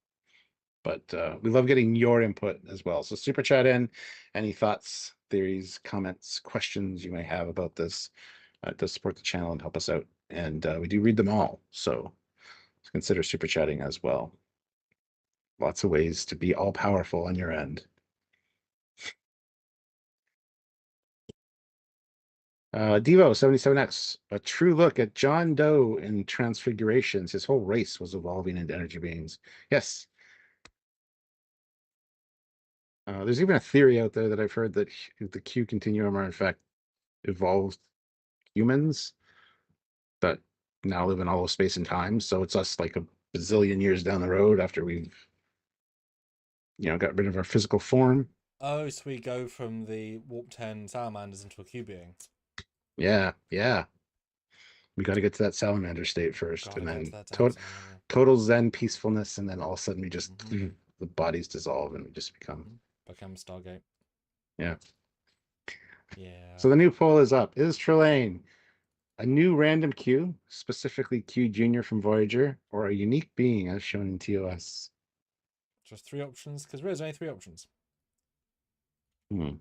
but we love getting your input as well. So super chat in any thoughts, theories, comments, questions you may have about this. It does support the channel and help us out, and we do read them all, so consider super chatting as well. Lots of ways to be all powerful on your end. Devo 77X, a true look at John Doe in Transfigurations. His whole race was evolving into energy beings. Yes. There's even a theory out there that I've heard that the Q Continuum are in fact evolved humans that now live in all of space and time. So it's us like a bazillion years down the road after we've got rid of our physical form. Oh, so we go from the Warp 10 salamanders into a Q being. Yeah. We got to get to that salamander state first, Gotta and get then to that total Zen peacefulness, and then all of a sudden we just the bodies dissolve and we just become Stargate. Yeah. Yeah. So the new poll is up. Is Trelane a new random Q, specifically Q Junior from Voyager, or a unique being as shown in TOS? Just 3 options, because there's only 3 options. Yeah.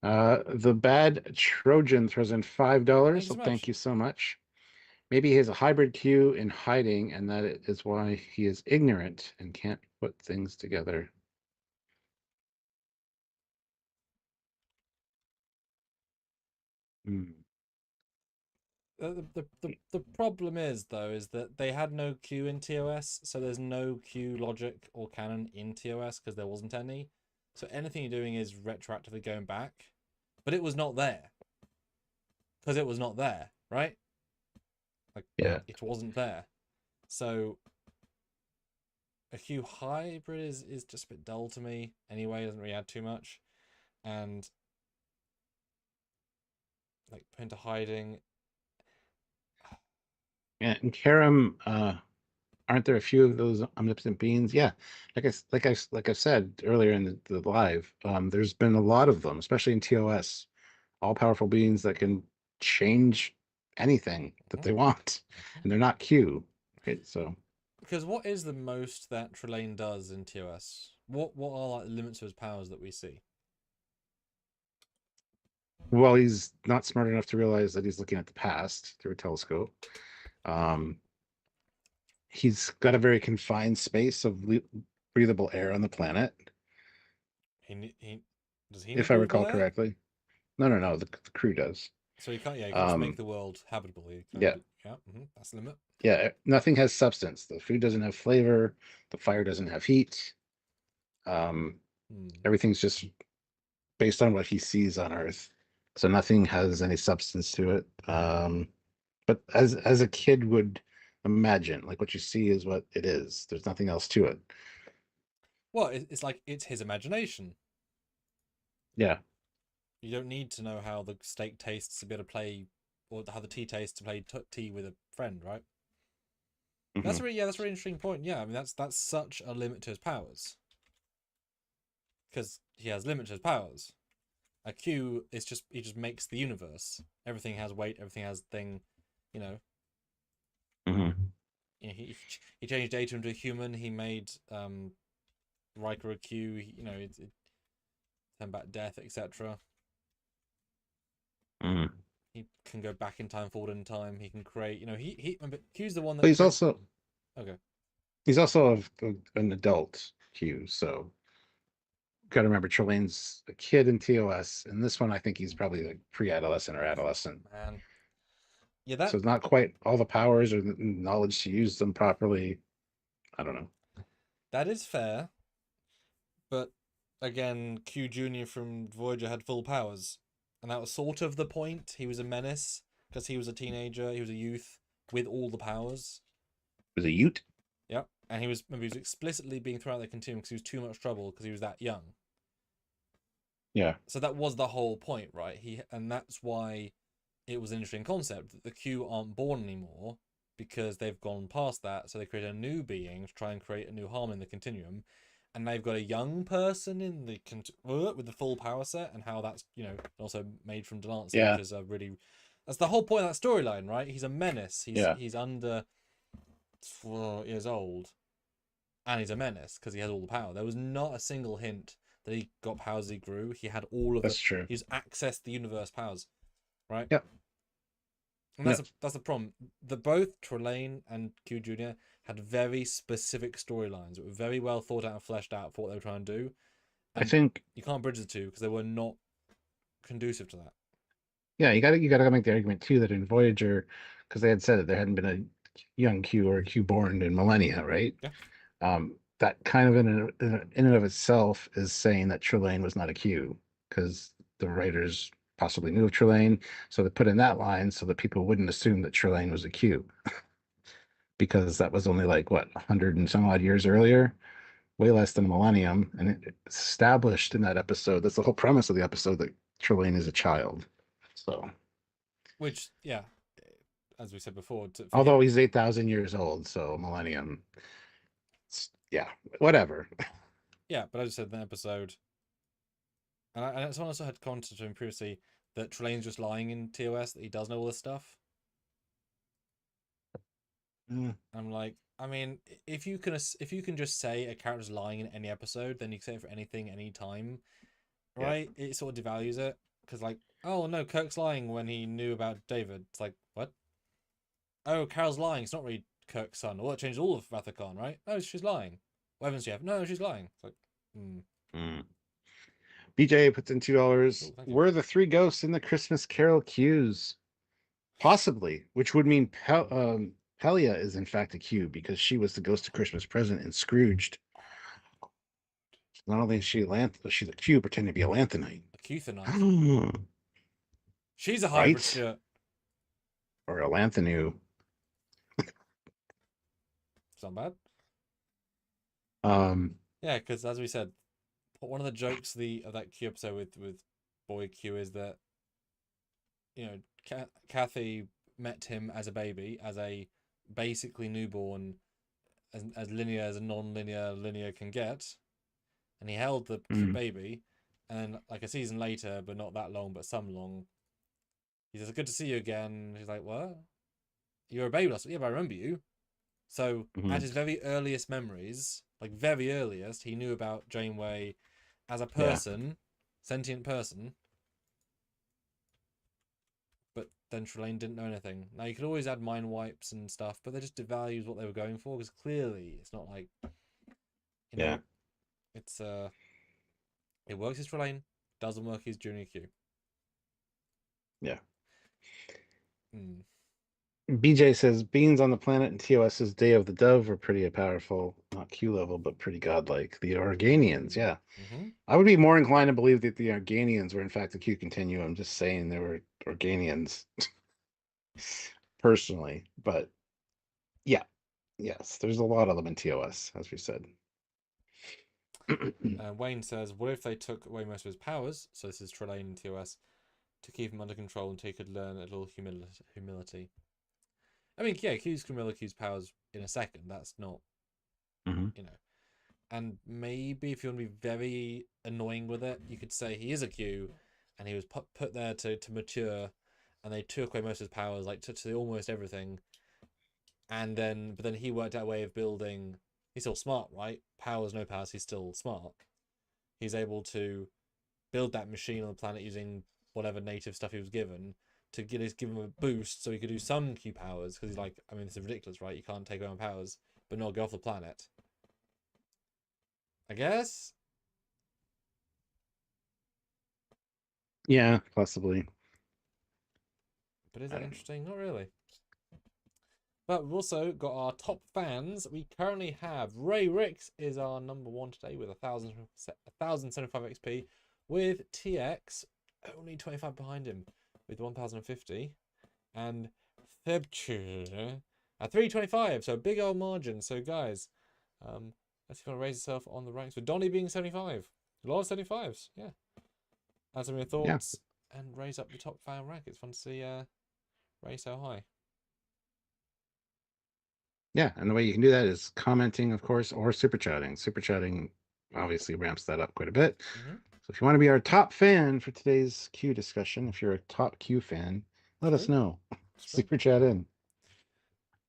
The Bad Trojan throws in $5. So thank you so much. Maybe he has a hybrid Q in hiding, and that is why he is ignorant and can't put things together. The problem is, though, is that they had no Q in TOS, so there's no Q logic or canon in TOS because there wasn't any. So anything you're doing is retroactively going back, but it was not there because it was not there, right? Like, Yeah. it wasn't there. So a Q hybrid is just a bit dull to me. Anyway, doesn't really add too much. And like put into hiding. Yeah, and Karam, aren't there a few of those omnipotent beings? Yeah, like I said earlier in the live, there's been a lot of them, especially in TOS, all powerful beings that can change anything that they want, and they're not Q. Right? So, Because what is the most that Trelane does in TOS? What are like the limits of his powers that we see? well, he's not smart enough to realize that he's looking at the past through a telescope. Um, he's got a very confined space of breathable air on the planet, He does he need if I breathable recall air? correctly. No, the crew does. So he can't. Yeah, he can't just make Um, the world habitable. He can yeah, only, yeah, that's the limit. yeah, nothing has substance. The food doesn't have flavor. The fire doesn't have heat. Um, everything's just based on what he sees on Earth. So nothing has any substance to it. But as a kid would imagine, like what you see is what it is. There's nothing else to it. Well, it's like it's his imagination. Yeah. You don't need to know how the steak tastes to be able to play, or how the tea tastes to play tea with a friend, right? That's really that's a really interesting point. Yeah, I mean that's such a limit to his powers, because he has limit to his powers. A Q is just he just makes the universe. Everything has weight. Everything has thing. You know. He changed Data into a human. He made Riker a Q. You know, it turned back death, etc. He can go back in time, forward in time. He can create. You know, he remember Q's the one that. But he's also okay. He's also an adult Q, so got to remember Trelane's a kid in TOS, and this one I think he's probably like pre-adolescent or adolescent. Man. Yeah, that. So not quite all the powers or the knowledge to use them properly. I don't know. That is fair, but again, Q Junior from Voyager had full powers, and that was sort of the point. He was a menace because he was a teenager. He was a youth with all the powers. Was a Ute? Yep, and he was explicitly being thrown out of the continuum because he was too much trouble because he was that young. Yeah. So that was the whole point, right? And that's why it was an interesting concept that the Q aren't born anymore because they've gone past that. So they create a new being to try and create a new harmony in the continuum, and they've got a young person in the with the full power set, and how that's also made from Delancey, Yeah. which is a really that's the whole point of that storyline, right? He's a menace. He's under 4 years old, and he's a menace because he has all the power. There was not a single hint that he got powers as he grew. He had all of That's true. He's accessed the universe powers, right? Yep. And that's the problem. Both Trelane and Q Junior had very specific storylines that were very well thought out and fleshed out for what they were trying to do. And I think you can't bridge the two because they were not conducive to that. Yeah, you gotta make the argument too that in Voyager, because they had said that there hadn't been a young Q or a Q born in millennia, right? Yeah. That kind of in and of itself is saying that Trelane was not a Q, because the writers possibly knew of Trelane, so they put in that line so that people wouldn't assume that Trelane was a Q, because that was only like what 100 and some odd years earlier, way less than a millennium, and it established in that episode. That's the whole premise of the episode, that Trelane is a child. So, which, yeah, as we said before, although he's 8,000 years old, so millennium, yeah, whatever. Yeah, but I just said in the episode, and someone also had commented to him previously that Trelane's just lying in TOS, that he does know all this stuff. I'm like, I mean, if you can just say a character's lying in any episode, then you can say it for anything, anytime, right? Yeah. It sort of devalues it, because like, oh no, Kirk's lying when he knew about David. It's like, what? Oh, Carol's lying. It's not really Kirk's son. Well, it changed all of Vathicon, right? Oh, she's lying. What evidence do you have? No, she's lying. It's like, BJ puts in $2. Oh, were the 3 ghosts in the Christmas Carol Qs? Possibly, which would mean Pelia is in fact a Q, because she was the ghost of Christmas Present in Scrooged. Not only is she she's a Q pretending to be a Lanthanite. A Qthanite. She's a hybrid shit. Or a Lanthanu. It's not bad. Um, Yeah, because as we said, one of the jokes of that Q episode with boy Q is that, you know, Kathy met him as a baby, as a basically newborn, as linear as a non-linear linear can get, and he held the baby, and like a season later, but not that long, but some long, he says, "Good to see you again." He's like, "What? You were a baby last week?" "Yeah, but I remember you." So at his very earliest memories, like very earliest, he knew about Janeway as a person, sentient person. But then Trelane didn't know anything. Now you could always add mind wipes and stuff, but they just devalues what they were going for, because clearly it's not like, you know, it's it works as Trelane, doesn't work as Junior Q. Yeah. BJ says beings on the planet and TOS's Day of the Dove were pretty powerful, not Q level, but pretty godlike. The Organians, yeah. I would be more inclined to believe that the Organians were in fact the Q Continuum. Just saying they were Organians personally, but yeah, yes, there's a lot of them in TOS, as we said. Wayne says, what if they took away most of his powers, so this is Trelane and TOS, to keep him under control until he could learn a little humility? I mean, yeah, Q's can reveal Q's powers in a second. That's not, you know. And maybe if you want to be very annoying with it, you could say he is a Q, and he was put there to mature, and they took away most of his powers, like to almost everything. And then, but then he worked out a way of building. He's still smart, right? Powers, no powers, he's still smart. He's able to build that machine on the planet using whatever native stuff he was given to give him a boost so he could do some Q powers, because he's like, I mean, this is ridiculous, right? You can't take away my powers, but not go off the planet. I guess? Yeah, possibly. But is that interesting? Not really. But we've also got our top fans. We currently have Ray Ricks is our number one today with 1,075 XP, with TX only 25 behind him with 1,050, and Thebcher at 325. So big old margin. So guys, let's see if you want to raise yourself on the ranks with Donnie being 75. A lot of 75s, yeah. Add some of your thoughts and raise up the top fan rank. It's fun to see Ray so high. Yeah, and the way you can do that is commenting, of course, or super chatting. Super chatting obviously ramps that up quite a bit. So if you want to be our top fan for today's Q discussion, if you're a top Q fan, let us know. Super chat in.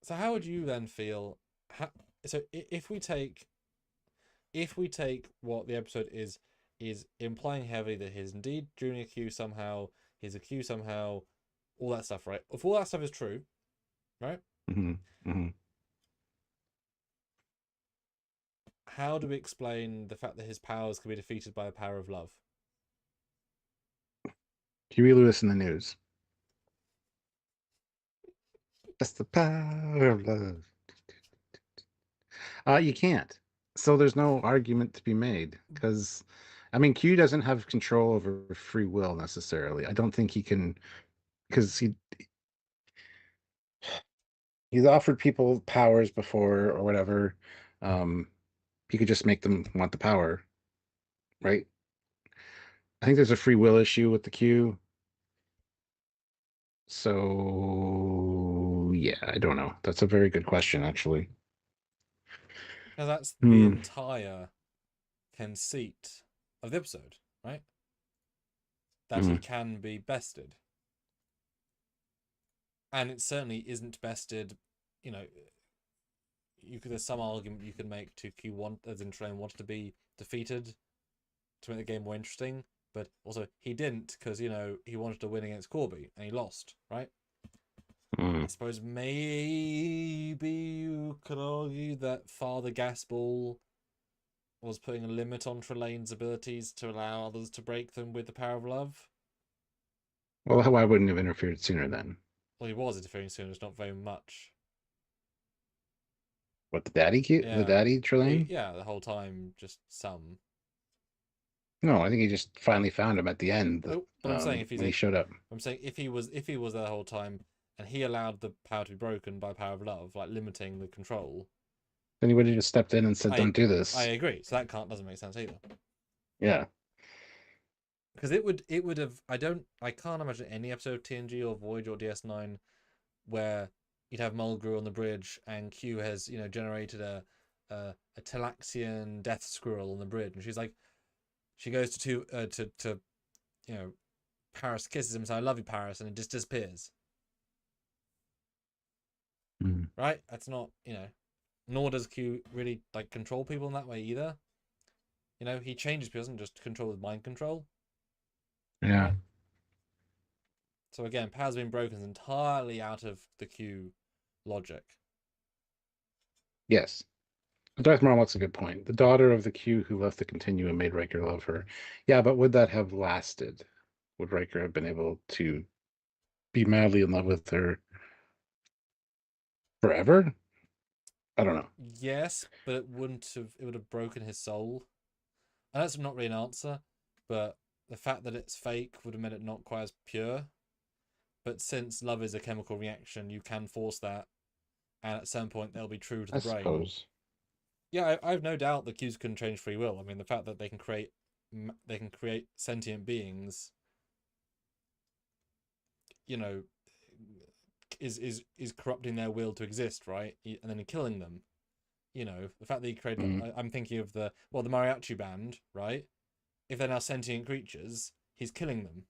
So how would you then feel? So if we take what the episode is implying heavily that he's indeed Junior Q somehow, he's a Q somehow, all that stuff, right? If all that stuff is true, right? How do we explain the fact that his powers can be defeated by the power of love? Huey Lewis in the news. That's the power of love. You can't. So there's no argument to be made, because, I mean, Q doesn't have control over free will necessarily. I don't think he can, because he's offered people powers before or whatever. He could just make them want the power, right? I think there's a free will issue with the Q. So yeah, I don't know. That's a very good question, actually. Now that's the entire conceit of the episode, right? That he can be bested. And it certainly isn't bested, you know, there's some argument you can make to Q1, as in Trelane wanted to be defeated to make the game more interesting, but also he didn't, because, you know, he wanted to win against Corby and he lost, right? I suppose maybe you could argue that Father Gasball was putting a limit on Trelane's abilities to allow others to break them with the power of love. Well, why wouldn't he have interfered sooner then? Well, he was interfering sooner, it's not very much. What, the daddy Q? Yeah. The daddy Trelane? Yeah, the whole time, just some. No, I think he just finally found him at the end. But I'm saying when he showed up. I'm saying if he was there the whole time and he allowed the power to be broken by power of love, like limiting the control, Then he would have just stepped in and said, "Don't do this." I agree. So that doesn't make sense either. Yeah. Because it would have. I can't imagine any episode of TNG or Voyager or DS9 where you'd have Mulgrew on the bridge and Q has generated a Talaxian death squirrel on the bridge, and she's like, she goes to Paris, kisses him, so I love you, Paris, and it just disappears. Right? That's not nor does Q really control people in that way either. He changes people, doesn't just control with mind control. Yeah. Right? So again, power's been broken is entirely out of the Q logic. Yes. Darth Maul makes a good point. The daughter of the Q who left the Continuum made Riker love her. Yeah, but would that have lasted? Would Riker have been able to be madly in love with her forever? I don't know. Yes, but it would have broken his soul. And that's not really an answer, but the fact that it's fake would have made it not quite as pure. But since love is a chemical reaction, you can force that, and at some point they'll be true to the brain. Suppose. Yeah, I have no doubt the Qs can change free will. I mean, the fact that they can create sentient beings, is corrupting their will to exist, right? And then killing them. The fact that he created. I'm thinking of the mariachi band, right? If they're now sentient creatures, he's killing them.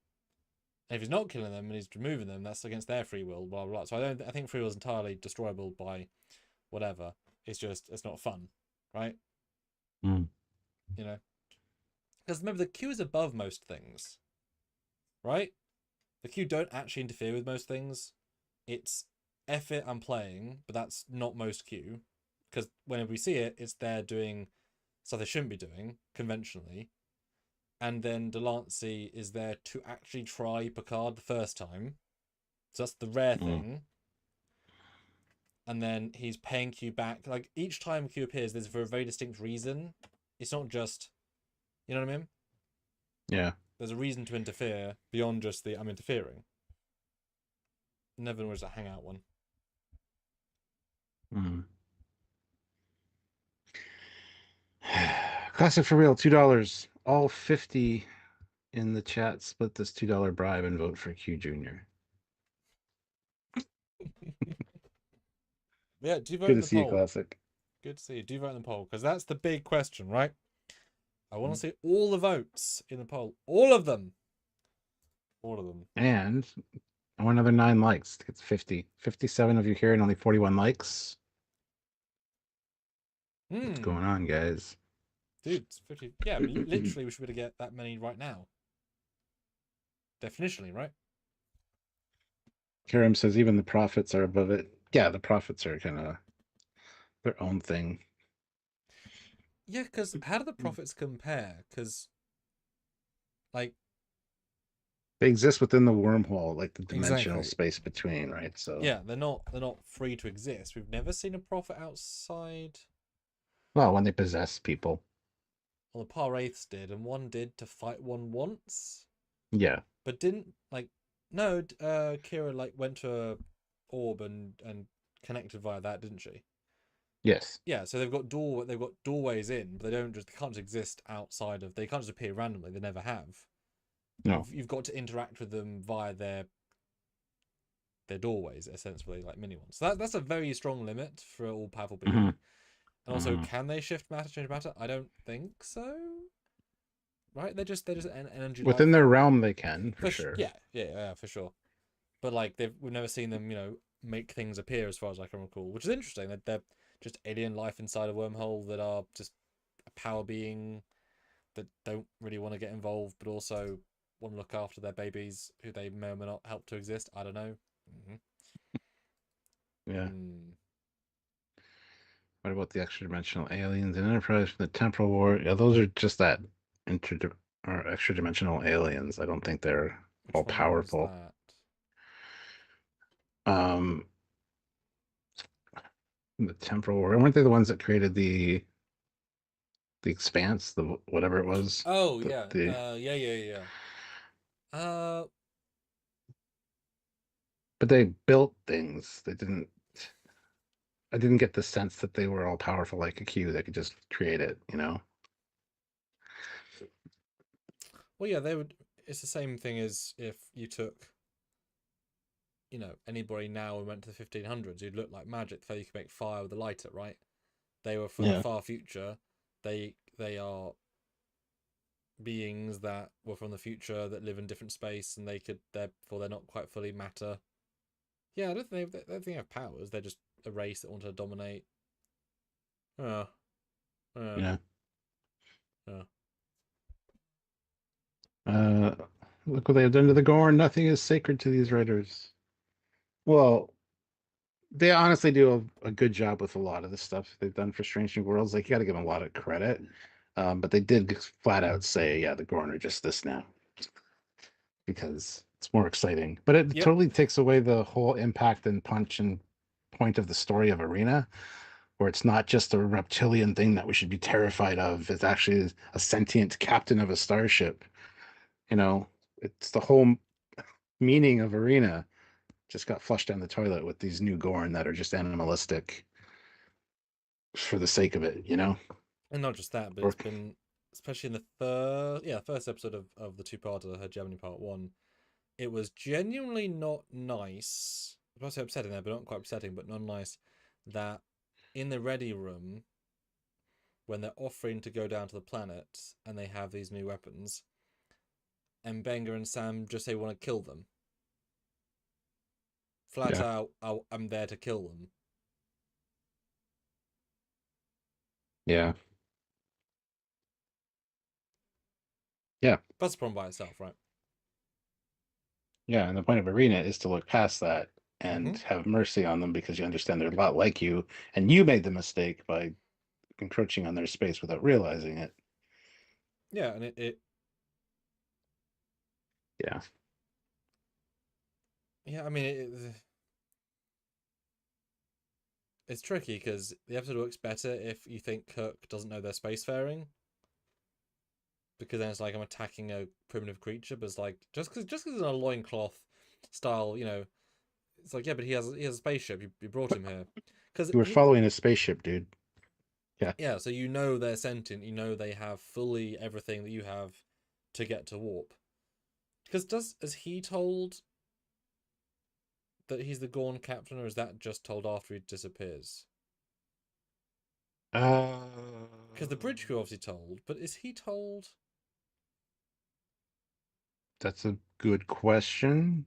And if he's not killing them and he's removing them, that's against their free will, blah, blah, blah. So I think free will is entirely destroyable by whatever. It's not fun, right? Because remember, the Q is above most things, right? The Q don't actually interfere with most things. It's F it, I'm playing, but that's not most Q. Because whenever we see it, it's there doing stuff they shouldn't be doing, conventionally. And then Delancey is there to actually try Picard the first time. So that's the rare thing. And then he's paying Q back. Each time Q appears, there's for a very distinct reason. It's not just, you know what I mean? Yeah. There's a reason to interfere beyond just the I'm interfering. Never was a hangout one. Classic for real, $2. All 50 in the chat split this $2 bribe and vote for Q Jr. Yeah, do you vote Good in to the see you, poll? Classic. Good to see you. Do you vote in the poll? Because that's the big question, right? I want to see all the votes in the poll. All of them. All of them. And I want another 9 likes. It's 50. 57 of you here and only 41 likes. What's going on, guys? Dude, it's 50. Yeah, literally we should be able to get that many right now. Definitionally, right? Karim says even the prophets are above it. Yeah, the prophets are kind of their own thing. Yeah, because how do the prophets compare? Because, they exist within the wormhole, like the dimensional space between, right? So yeah, they're not free to exist. We've never seen a prophet outside. Well, when they possess people. Well, the Par-Wraiths did, and one did to fight one once. Yeah. But didn't no, Kira went to a orb and connected via that, didn't she? Yes. Yeah, so they've got doorways in, but they can't just exist outside of. They can't just appear randomly. They never have. No. You've got to interact with them via their doorways, essentially, like mini ones. So that's a very strong limit for all powerful being. And also, can they shift matter, change matter? I don't think so. Right? They're just an energy within their realm. They can for sure. Yeah, for sure. But we've never seen them, make things appear as far as I can recall, which is interesting. That they're just alien life inside a wormhole that are just a power being that don't really want to get involved, but also want to look after their babies who they may or may not help to exist. I don't know. Yeah. What about the extra dimensional aliens and Enterprise from the Temporal War? Yeah, those are just that extra dimensional aliens. I don't think they're all powerful. The Temporal War. Weren't they the ones that created the Expanse, the whatever it was? Oh, yeah. Yeah. But they built things. They didn't. I didn't get the sense that they were all powerful like a Q that could just create it, Well, yeah, they would. It's the same thing as if you took, anybody now and went to the 1500s, you'd look like magic. So you could make fire with a lighter, right? They were from the Yeah. far future. They are beings that were from the future that live in different space, and therefore they're not quite fully matter. Yeah, I don't think they have powers. They're just a race that want to dominate. Yeah. Uh. Look what they have done to the Gorn. Nothing is sacred to these writers. Well, they honestly do a good job with a lot of the stuff they've done for Strange New Worlds. Like, you got to give them a lot of credit. But they did flat out say, yeah, the Gorn are just this now because it's more exciting. But it Yep. totally takes away the whole impact and punch and point of the story of Arena, where it's not just a reptilian thing that we should be terrified of. It's actually a sentient captain of a starship. It's the whole meaning of Arena just got flushed down the toilet with these new Gorn that are just animalistic for the sake of it, And not just that, but it's been, especially in the first episode of the two-parter, Hegemony Part 1, it was genuinely not nice. I was upsetting there, but not quite upsetting, but not nice, that in the ready room, when they're offering to go down to the planet and they have these new weapons, and Benga and Sam just say want to kill them. Flat out, I'm there to kill them. Yeah. Yeah. That's a problem by itself, right? Yeah, and the point of Arena is to look past that and have mercy on them because you understand they're a lot like you, and you made the mistake by encroaching on their space without realizing it. Yeah, and it Yeah. Yeah, I mean, it's tricky because the episode works better if you think Kirk doesn't know they're spacefaring. Because then it's like I'm attacking a primitive creature, but it's like just because it's in a loincloth style, it's like, yeah, but he has a spaceship. You brought him here because You were following a spaceship, dude. Yeah. Yeah, so they're sentient. They have fully everything that you have to get to warp. Because is he told that he's the Gorn captain, or is that just told after he disappears? Because the bridge crew obviously told, but is he told? That's a good question.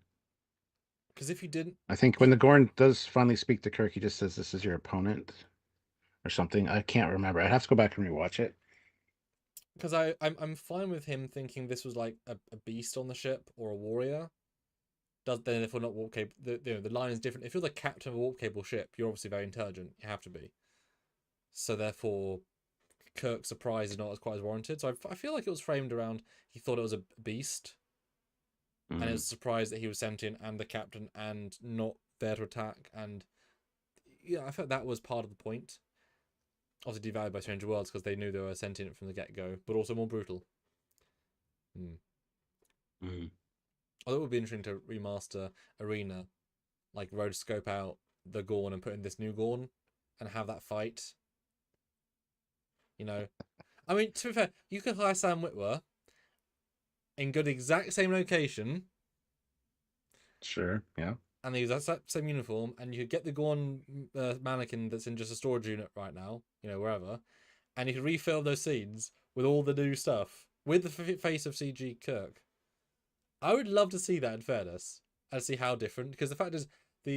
Because if you didn't, I think when the Gorn does finally speak to Kirk, he just says, "This is your opponent," or something. I can't remember. I'd have to go back and rewatch it. because I'm fine with him thinking this was like a beast on the ship or a warrior. Then if we're not warp capable, the line is different. If you're the captain of a warp capable ship, you're obviously very intelligent. You have to be. So therefore, Kirk's surprise is not quite as warranted. So I feel like it was framed around he thought it was a beast, and it was a surprise that he was sentient and the captain and not there to attack. And yeah, I felt that was part of the point. Obviously devalued by Stranger Worlds because they knew they were sentient from the get-go, but also more brutal. Although it would be interesting to remaster Arena, like rotoscope out the Gorn and put in this new Gorn and have that fight. I mean, to be fair, you could hire Sam Witwer and go to the exact same location. Sure, yeah. And they use that same uniform, and you could get the Gorn mannequin that's in just a storage unit right now, wherever, and you could refill those scenes with all the new stuff, with the face of CG Kirk. I would love to see that, in fairness, and see how different, because the fact is,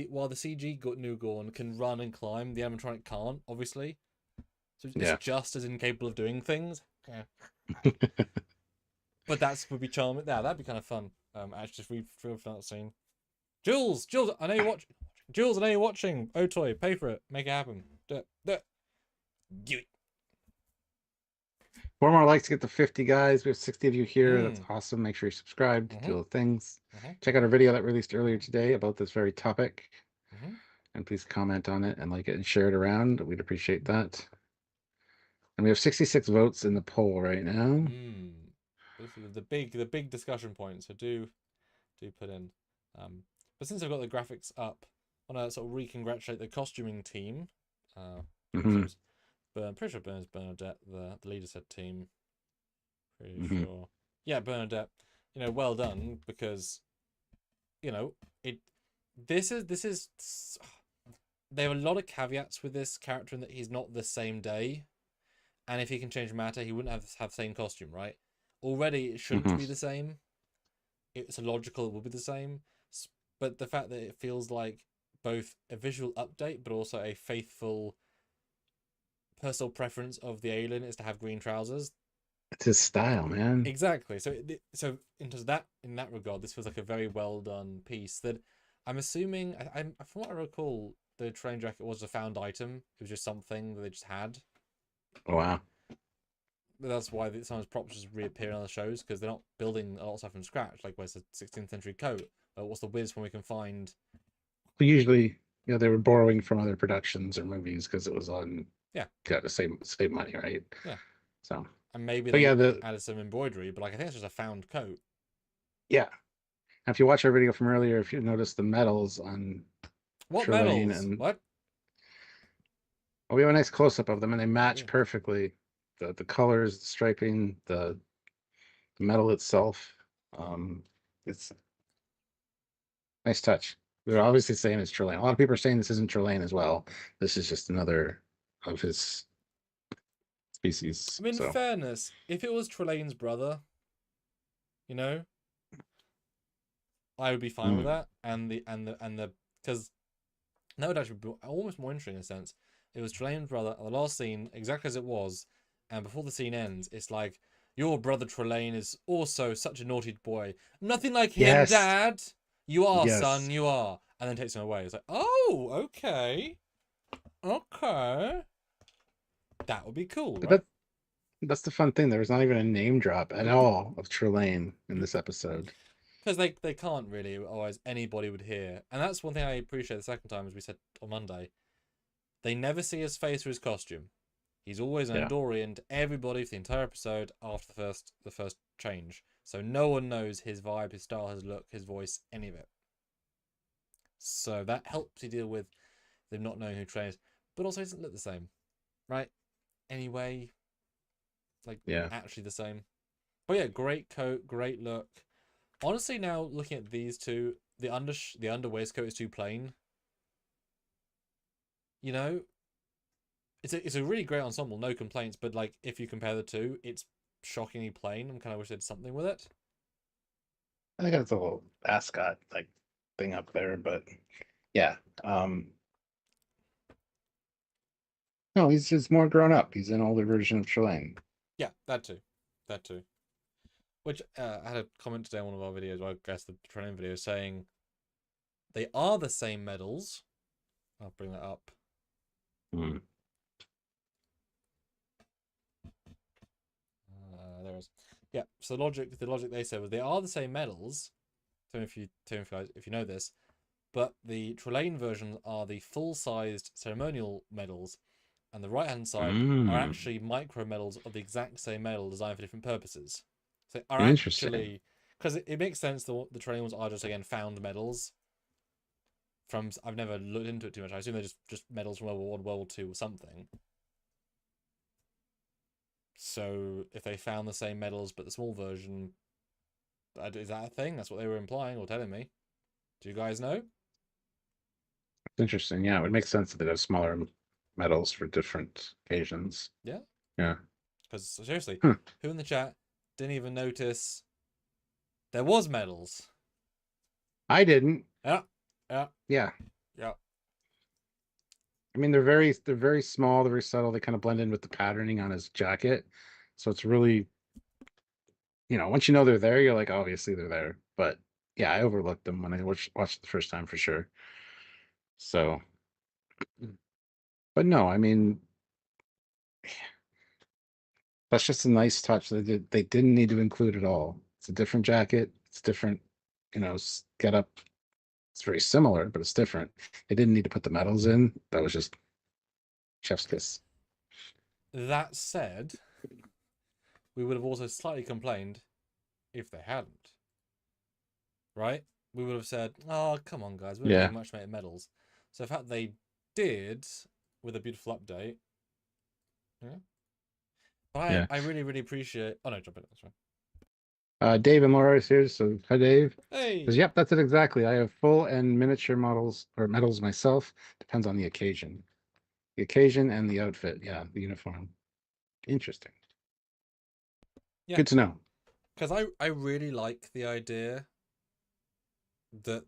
while the CG new Gorn can run and climb, the animatronic can't, obviously. So it's just as incapable of doing things. Yeah. But that would be charming. Yeah, that'd be kind of fun. Actually, just refill that scene. Jules, I know you're watching. Jules, I know you're watching. Otoy, pay for it. Make it happen. Do it. Do it. 4 more likes to get to 50, guys. We have 60 of you here. That's awesome. Make sure you subscribe to do the things. Check out our video that released earlier today about this very topic. And please comment on it and like it and share it around. We'd appreciate that. And we have 66 votes in the poll right now. This is the big discussion point. So do put in. But since I've got the graphics up, I want to sort of re-congratulate the costuming team Mhm. But I'm pretty sure Burns Bernadette, the leader said team. Pretty Mhm. sure. Yeah, Bernadette. Well done, because it. This is. There are a lot of caveats with this character in that he's not the same day, and if he can change matter, he wouldn't have the same costume, right? Already, it shouldn't Mhm. be the same. It's illogical; it will be the same. But the fact that it feels like both a visual update, but also a faithful personal preference of the alien is to have green trousers. It's his style, man. Exactly. So in terms of that, in that regard, this feels like a very well done piece. That I'm assuming, from what I recall, the train jacket was a found item. It was just something that they just had. Oh, wow. But that's why sometimes props just reappear in other shows, because they're not building a lot of stuff from scratch. Like, where's the 16th century coat? What's the whiz when we can find? But usually, they were borrowing from other productions or movies because it was on. Yeah. Got to save money, right? Yeah. So. And maybe But yeah, they added some embroidery, but like I think it's just a found coat. yeah. If you watch our video from earlier, if you notice the medals on What Trelane, medals? and What? we have a nice close up of them, and they match Yeah. perfectly. The colors, the striping, the metal itself. It's nice touch. They're obviously saying it's Trelane. A lot of people are saying this isn't Trelane as well. This is just another of his species. I mean, in So fairness, if it was Trelane's brother, I would be fine with that. And the because that would actually be almost more interesting in a sense. It was Trelane's brother, and the last scene, exactly as it was, and before the scene ends, it's like, your brother Trelane is also such a naughty boy. Nothing like him, yes, Dad. You are, yes. son, you are. And then takes him away. It's like, oh, okay. Okay. That would be cool, But right? that's the fun thing. There was not even a name drop at all of Trelane in this episode. Because they can't really, otherwise anybody would hear. And that's one thing I appreciate the second time, as we said on Monday. They never see his face or his costume. He's always an Yeah. Andorian to everybody for the entire episode after the first change. So no one knows his vibe, his style, his look, his voice, any of it. So that helps you deal with them not knowing who Trelane is. But also, he doesn't look the same, right? Anyway, like, Yeah. actually the same. But yeah, great coat, great look. Honestly, now looking at these two, the under waistcoat is too plain. It's a really great ensemble, no complaints. But like, if you compare the two, it's shockingly plain. I'm kind of wish they did something with it. I think it's a little ascot like thing up there, but yeah. No, he's just more grown up. He's an older version of Trelane. Yeah, that too. Which I had a comment today on one of our videos, or I guess the training video, saying they are the same medals. I'll bring that up. There it is. Yeah. So the logic they said was they are the same medals. Tell me if you know this, but the Trelane versions are the full-sized ceremonial medals, and the right-hand side are actually micro medals of the exact same medal designed for different purposes. So are Interesting. because it makes sense the Trelane ones are just again found medals. I've never looked into it too much. I assume they're just medals from World War I, World War II, or something. So if they found the same medals but the small version, is that a thing? That's what they were implying or telling me. Do you guys know? It's interesting. Yeah, it would make sense that they have smaller medals for different occasions. Yeah. Yeah. Because seriously, Hmm. who in the chat didn't even notice there was medals? I didn't. Yeah. Yeah. I mean, they're very small, they're very subtle. They kind of blend in with the patterning on his jacket. So it's really, once you know they're there, you're like, obviously they're there. But yeah, I overlooked them when I watched it the first time for sure. So, but no, I mean, that's just a nice touch. They didn't need to include it all. It's a different jacket. It's different, get up. It's very similar, but it's different. They didn't need to put the medals in. That was just chef's kiss. That said, we would have also slightly complained if they hadn't. Right? We would have said, oh, come on, guys, we don't Yeah. need much medals. So the fact they did with a beautiful update. Yeah. But I really, really appreciate. Oh no, jump in. That's right. Dave and Laura is here, so hi, Dave. Hey. Says, yep, that's it exactly. I have full and miniature models or medals myself. Depends on the occasion. The occasion and the outfit. Yeah, the uniform. Interesting. Yeah. Good to know. Because I really like the idea that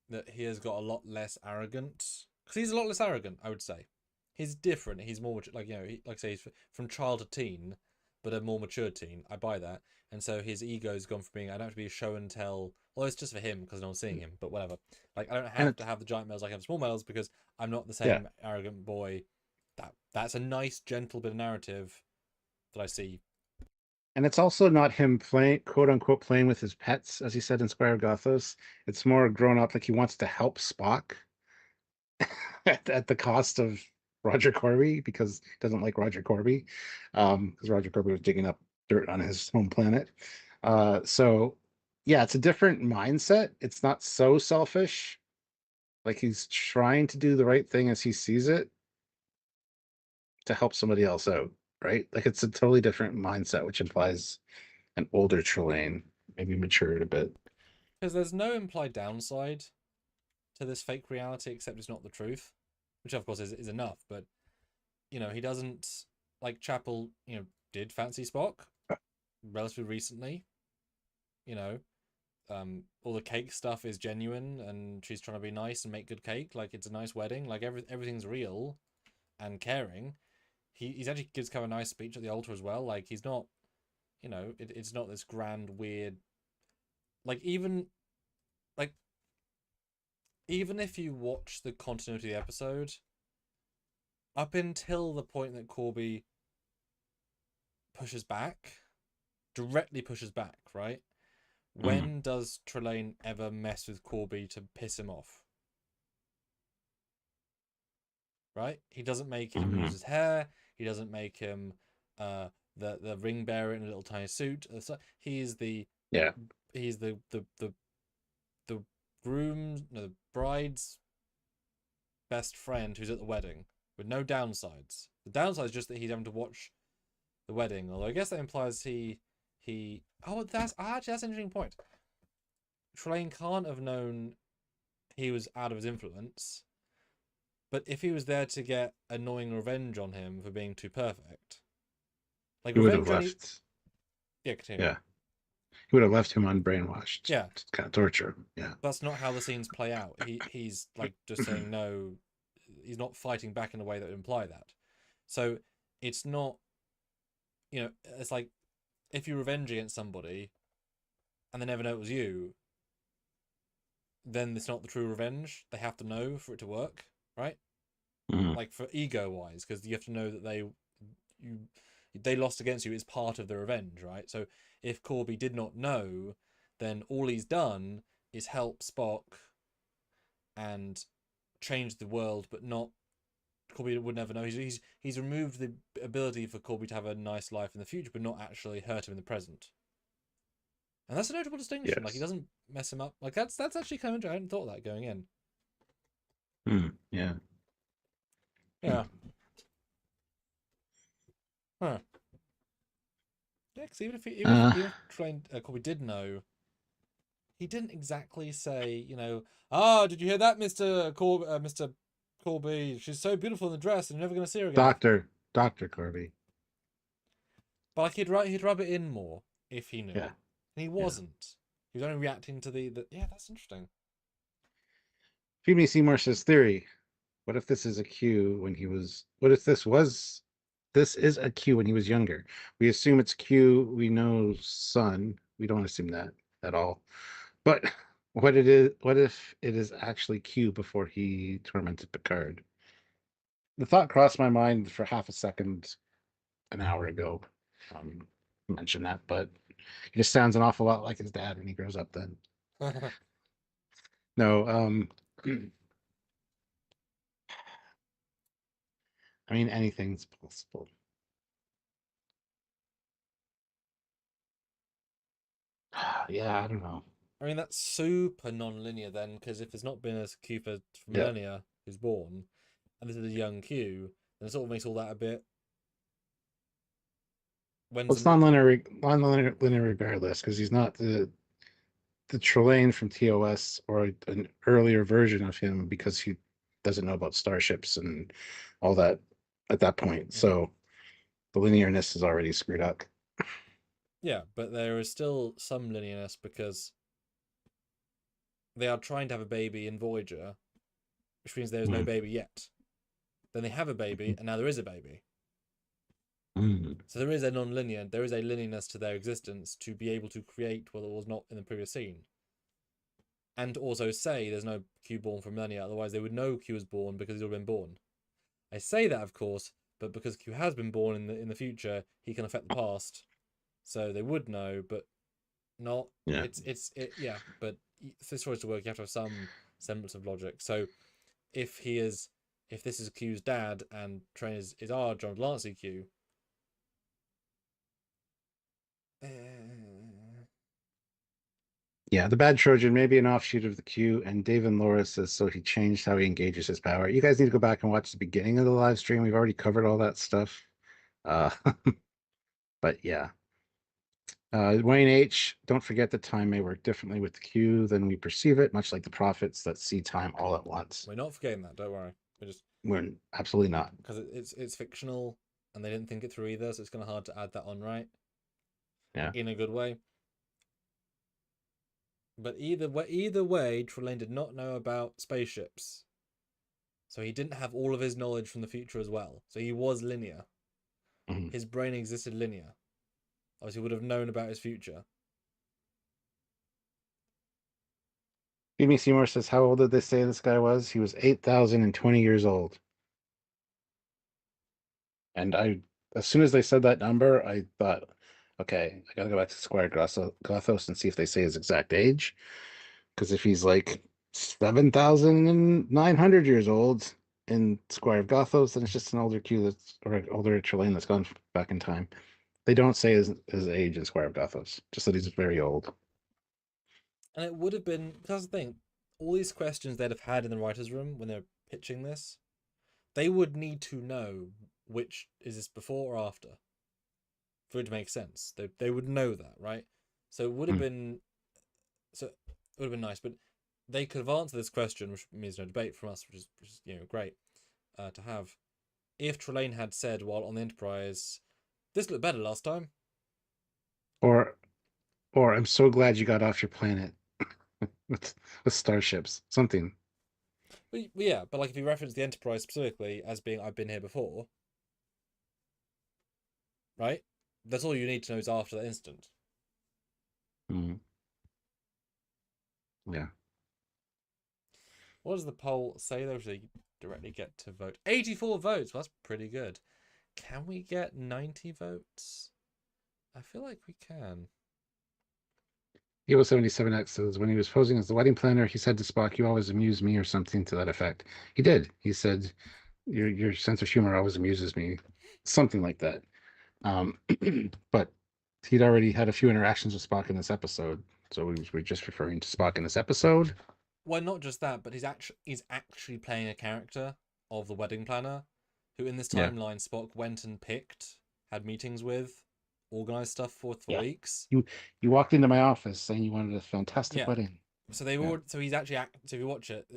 that he has got a lot less arrogance. Because he's a lot less arrogant, I would say. He's different. He's more like, you know, like I say, he's from child to teen, but a more mature teen. I buy that. And so his ego's gone from being, I don't have to be a show and tell. Well, it's just for him because no one's seeing him, but whatever. Like, I don't have to have the giant medals like I have small medals because I'm not the same arrogant boy. That's a nice, gentle bit of narrative that I see. And it's also not him playing, quote unquote, playing with his pets, as he said in Squire Gothos. It's more grown up, like he wants to help Spock at the cost of Roger Corby because he doesn't like Roger Corby, because Roger Corby was digging up dirt on his home planet. So yeah, it's a different mindset. It's not so selfish. Like he's trying to do the right thing as he sees it to help somebody else out, right? Like it's a totally different mindset, which implies an older Trelane, maybe matured a bit. Because there's no implied downside to this fake reality except it's not the truth, which of course is enough. But you know, he doesn't, like Chapel, you know, did fancy Spock relatively recently. You know, all the cake stuff is genuine, and she's trying to be nice and make good cake. Like it's a nice wedding. Like everything's real and caring. He's actually gives kind of a nice speech at the altar as well. Like he's not, you know, it's not this grand weird. Like even if you watch the continuity of the episode, up until the point that Corby directly pushes back, right? When does Trelane ever mess with Corby to piss him off? Right? He doesn't make him lose his hair. He doesn't make him the ring bearer in a little tiny suit. He's the the bride's best friend who's at the wedding with no downsides. The downside is just that he's having to watch the wedding. Although I guess that implies that's an interesting point. Trelane can't have known he was out of his influence, but if he was there to get annoying revenge on him for being too perfect, like he would have revenge left. continue. Yeah, he would have left him unbrainwashed. Yeah, to kind of torture him. Yeah, that's not how the scenes play out. He's like just saying no. He's not fighting back in a way that would imply that. So it's not, you know, it's like if you revenge against somebody and they never know it was you, then it's not the true revenge. They have to know for it to work, right? Like for ego wise, because you have to know that they lost against you is part of the revenge, right? So if Corby did not know, then all he's done is help Spock and change the world, but not Corby would never know. He's removed the ability for Corby to have a nice life in the future, but not actually hurt him in the present. And that's a notable distinction. Yes. Like he doesn't mess him up. Like that's actually kind of interesting. I hadn't thought of that going in. Yeah. Yeah. Huh. Yeah, because even if Corby did know, he didn't exactly say, you know, did you hear that, Mr. Corby? She's so beautiful in the dress, and you're never going to see her again. Dr. Corby. But like he'd rub it in more if he knew. Yeah. And he wasn't. Yeah. He was only reacting to the yeah, that's interesting. Phoebe Seymour says theory. What if this is a Q when he was this is a Q when he was younger? We assume it's Q, we know son. We don't assume that at all. But what if it is actually Q before he tormented Picard? The thought crossed my mind for half a second an hour ago. Mention that, but he just sounds an awful lot like his dad when he grows up then. No, I mean anything's possible. Yeah, I don't know. I mean, that's super non-linear then, because if there's not been a Q for millennia, who's born, and this is a young Q, then it sort of makes all that a bit. Well, it's non-linear regardless, because he's not the Trelane from TOS or an earlier version of him, because he doesn't know about starships and all that at that point. So the linearness is already screwed up. Yeah, but there is still some linearness because they are trying to have a baby in Voyager, which means there is no baby yet. Then they have a baby, and now there is a baby. So there is a non-linear, there is a linearness to their existence to be able to create what was not in the previous scene. And to also say there's no Q born from millennia, otherwise they would know Q was born because he's already been born. I say that, of course, but because Q has been born in the future, he can affect the past. So they would know, but not. Yeah. Yeah, but for this story to work, you have to have some semblance of logic. So if this is Q's dad and Trelane is our John Delancey Q, yeah, the bad Trojan may be an offshoot of the Q, and David Laura says so he changed how he engages his power. You guys need to go back and watch the beginning of the live stream. We've already covered all that stuff. But yeah. Wayne H, don't forget that time may work differently with the Q than we perceive it, much like the prophets that see time all at once. We're not forgetting that, don't worry. We're absolutely not. Because it's fictional, and they didn't think it through either, so it's kind of hard to add that on, right? Yeah. In a good way. But either way, Trelane did not know about spaceships. So he didn't have all of his knowledge from the future as well. So he was linear. His brain existed linear. Obviously, he would have known about his future. Jimmy Seymour says, how old did they say this guy was? He was 8,020 years old. And as soon as they said that number, I thought, okay, I gotta go back to Squire Gothos and see if they say his exact age. Because if he's like 7,900 years old in Squire of Gothos, then it's just an older Q or an older Trelane that's gone back in time. They don't say his age in Squire of Gothos, just that he's very old. And it would have been, because the thing, all these questions they'd have had in the writer's room when they're pitching this, they would need to know which is this before or after for it to make sense. They would know that, right? So it would have been nice, but they could have answered this question, which means no debate from us, which is great to have. If Trelane had said while on the Enterprise, this looked better last time, or I'm so glad you got off your planet with starships, something. But yeah, but like if you reference the Enterprise specifically as being I've been here before, right? That's all you need to know is after that instant. Yeah. What does the poll say though? So you directly get to vote. 84 votes. Well, that's pretty good. Can we get 90 votes? I feel like we can. Evo 77X says when he was posing as the wedding planner, he said to Spock, "You always amuse me," or something to that effect. He did. He said, "Your sense of humor always amuses me," something like that. But he'd already had a few interactions with Spock in this episode, so we're just referring to Spock in this episode. Well, not just that, but he's actually playing a character of the wedding planner, who in this timeline Spock went and picked, had meetings with, organized stuff for weeks. You walked into my office saying you wanted a fantastic wedding. So they were. So he's actually so if you watch it,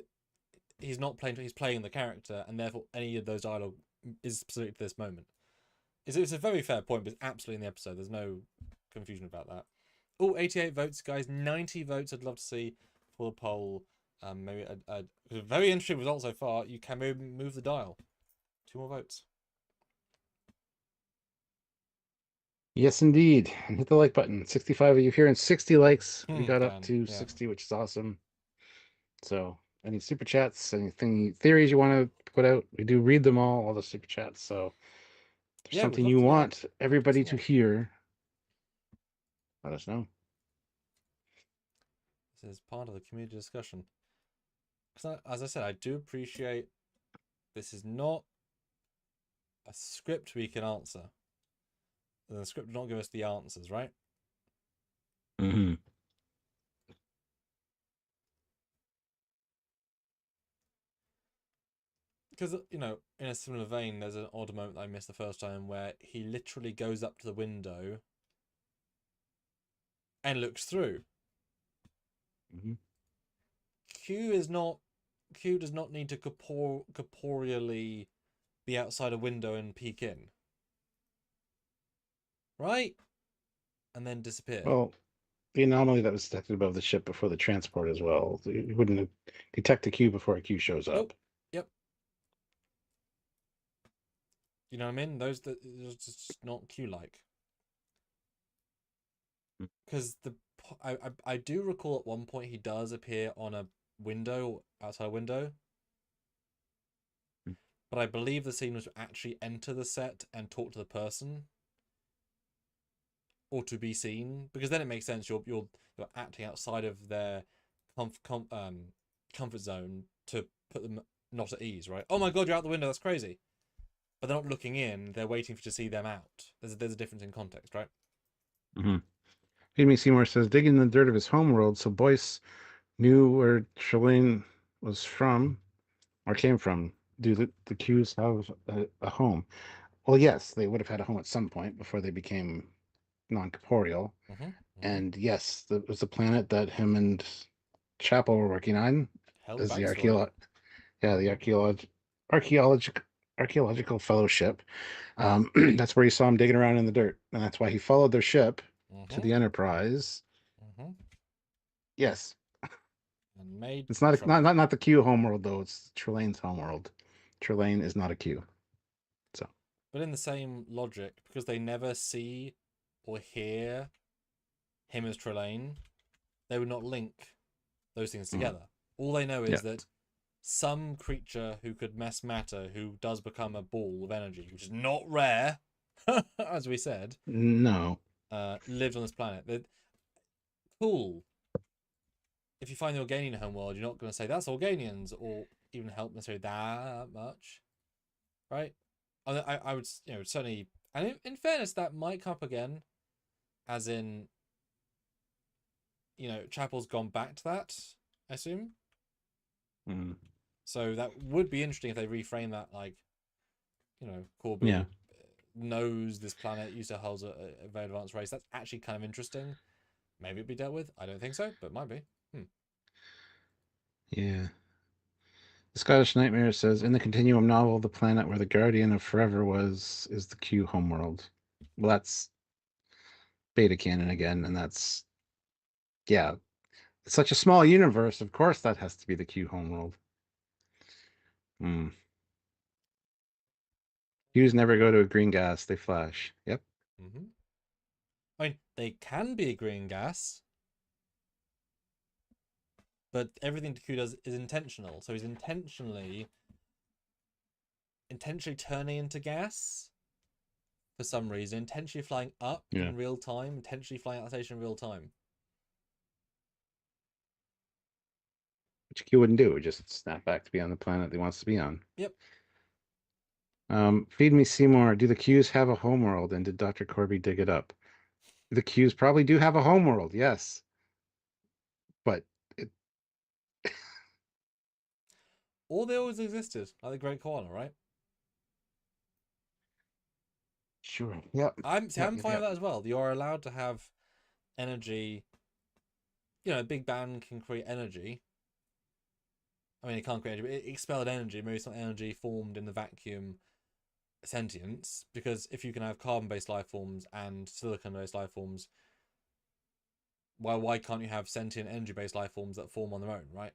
he's not playing. He's playing the character, and therefore any of those dialogue is specific to this moment. It's a very fair point, but it's absolutely in the episode. There's no confusion about that. Oh, 88 votes, guys. 90 votes. I'd love to see for the poll. Maybe a very interesting result so far. You can move the dial. 2 more votes. Yes, indeed. And hit the like button. 65 of you here and 60 likes. We got up to 60, which is awesome. So any super chats, anything, theories you want to put out, we do read them all the super chats. So if there's something you want everybody to hear, let us know. This is part of the community discussion. Because as I said, I do appreciate this is not a script we can answer. The script did not give us the answers, right? because, you know, in a similar vein, there's an odd moment that I missed the first time where he literally goes up to the window and looks through. Mhm. Q does not need to corporeally be outside a window and peek in. Right? And then disappear. Well, the anomaly that was detected above the ship before the transport as well. You wouldn't detect a Q before a Q shows up. Nope. Yep. You know what I mean? Those just not Q-like. Because I do recall at one point he does appear on a window, outside a window. But I believe the scene was to actually enter the set and talk to the person, or to be seen, because then it makes sense. You're acting outside of their comfort zone to put them not at ease, right? Oh my god, you're out the window. That's crazy. But they're not looking in. They're waiting to see them out. There's a difference in context, right? Mm-hmm. Amy Seymour says, digging in the dirt of his homeworld, so Boyce knew where Trelane was from or came from. Do the Qs have a home? Well, yes, they would have had a home at some point before they became non-corporeal. And yes, it was the planet that him and Chapel were working on Hell, as the backstory. archaeological fellowship. That's where he saw him digging around in the dirt, and that's why he followed their ship to the Enterprise. Yes, And made it's not trouble. not the Q homeworld though. It's Trelane's homeworld. Trelane is not a Q. So, but in the same logic, because they never see or hear him as Trelane, they would not link those things together. All they know is that some creature who could mess matter, who does become a ball of energy, which is not rare, as we said, no, lived on this planet. Cool. If you find the Organian homeworld, you're not going to say that's Organians or even help necessarily that much, right? I would, you know, certainly, and in fairness, that might come up again, as in, you know, Chapel's gone back to that, I assume. So that would be interesting if they reframe that, like, you know, Corby knows this planet used to hold a very advanced race. That's actually kind of interesting. Maybe it'd be dealt with. I don't think so, but it might be. Yeah. The Scottish Nightmare says, in the Continuum novel, the planet where the Guardian of Forever was is the Q homeworld. Well, that's beta canon again, and that's, yeah, it's such a small universe. Of course, that has to be the Q homeworld. Qs never go to a green gas; they flash. Yep. I mean, they can be a green gas, but everything Q does is intentional. So he's intentionally turning into gas for some reason, intentionally flying up in real time, intentionally flying out of the station in real time. Which Q wouldn't do. It would just snap back to be on the planet he wants to be on. Yep. Feed me Seymour. Do the Qs have a homeworld, and did Dr. Corby dig it up? The Qs probably do have a homeworld, yes. But it... Or they always existed, like the Great Koala, right? Sure. Yep. I'm fine with that as well. You're allowed to have energy. You know, a big bang can create energy. I mean, it can't create energy, but it expelled energy. Maybe some energy formed in the vacuum sentience. Because if you can have carbon-based life forms and silicon-based life forms, why can't you have sentient energy-based life forms that form on their own, right?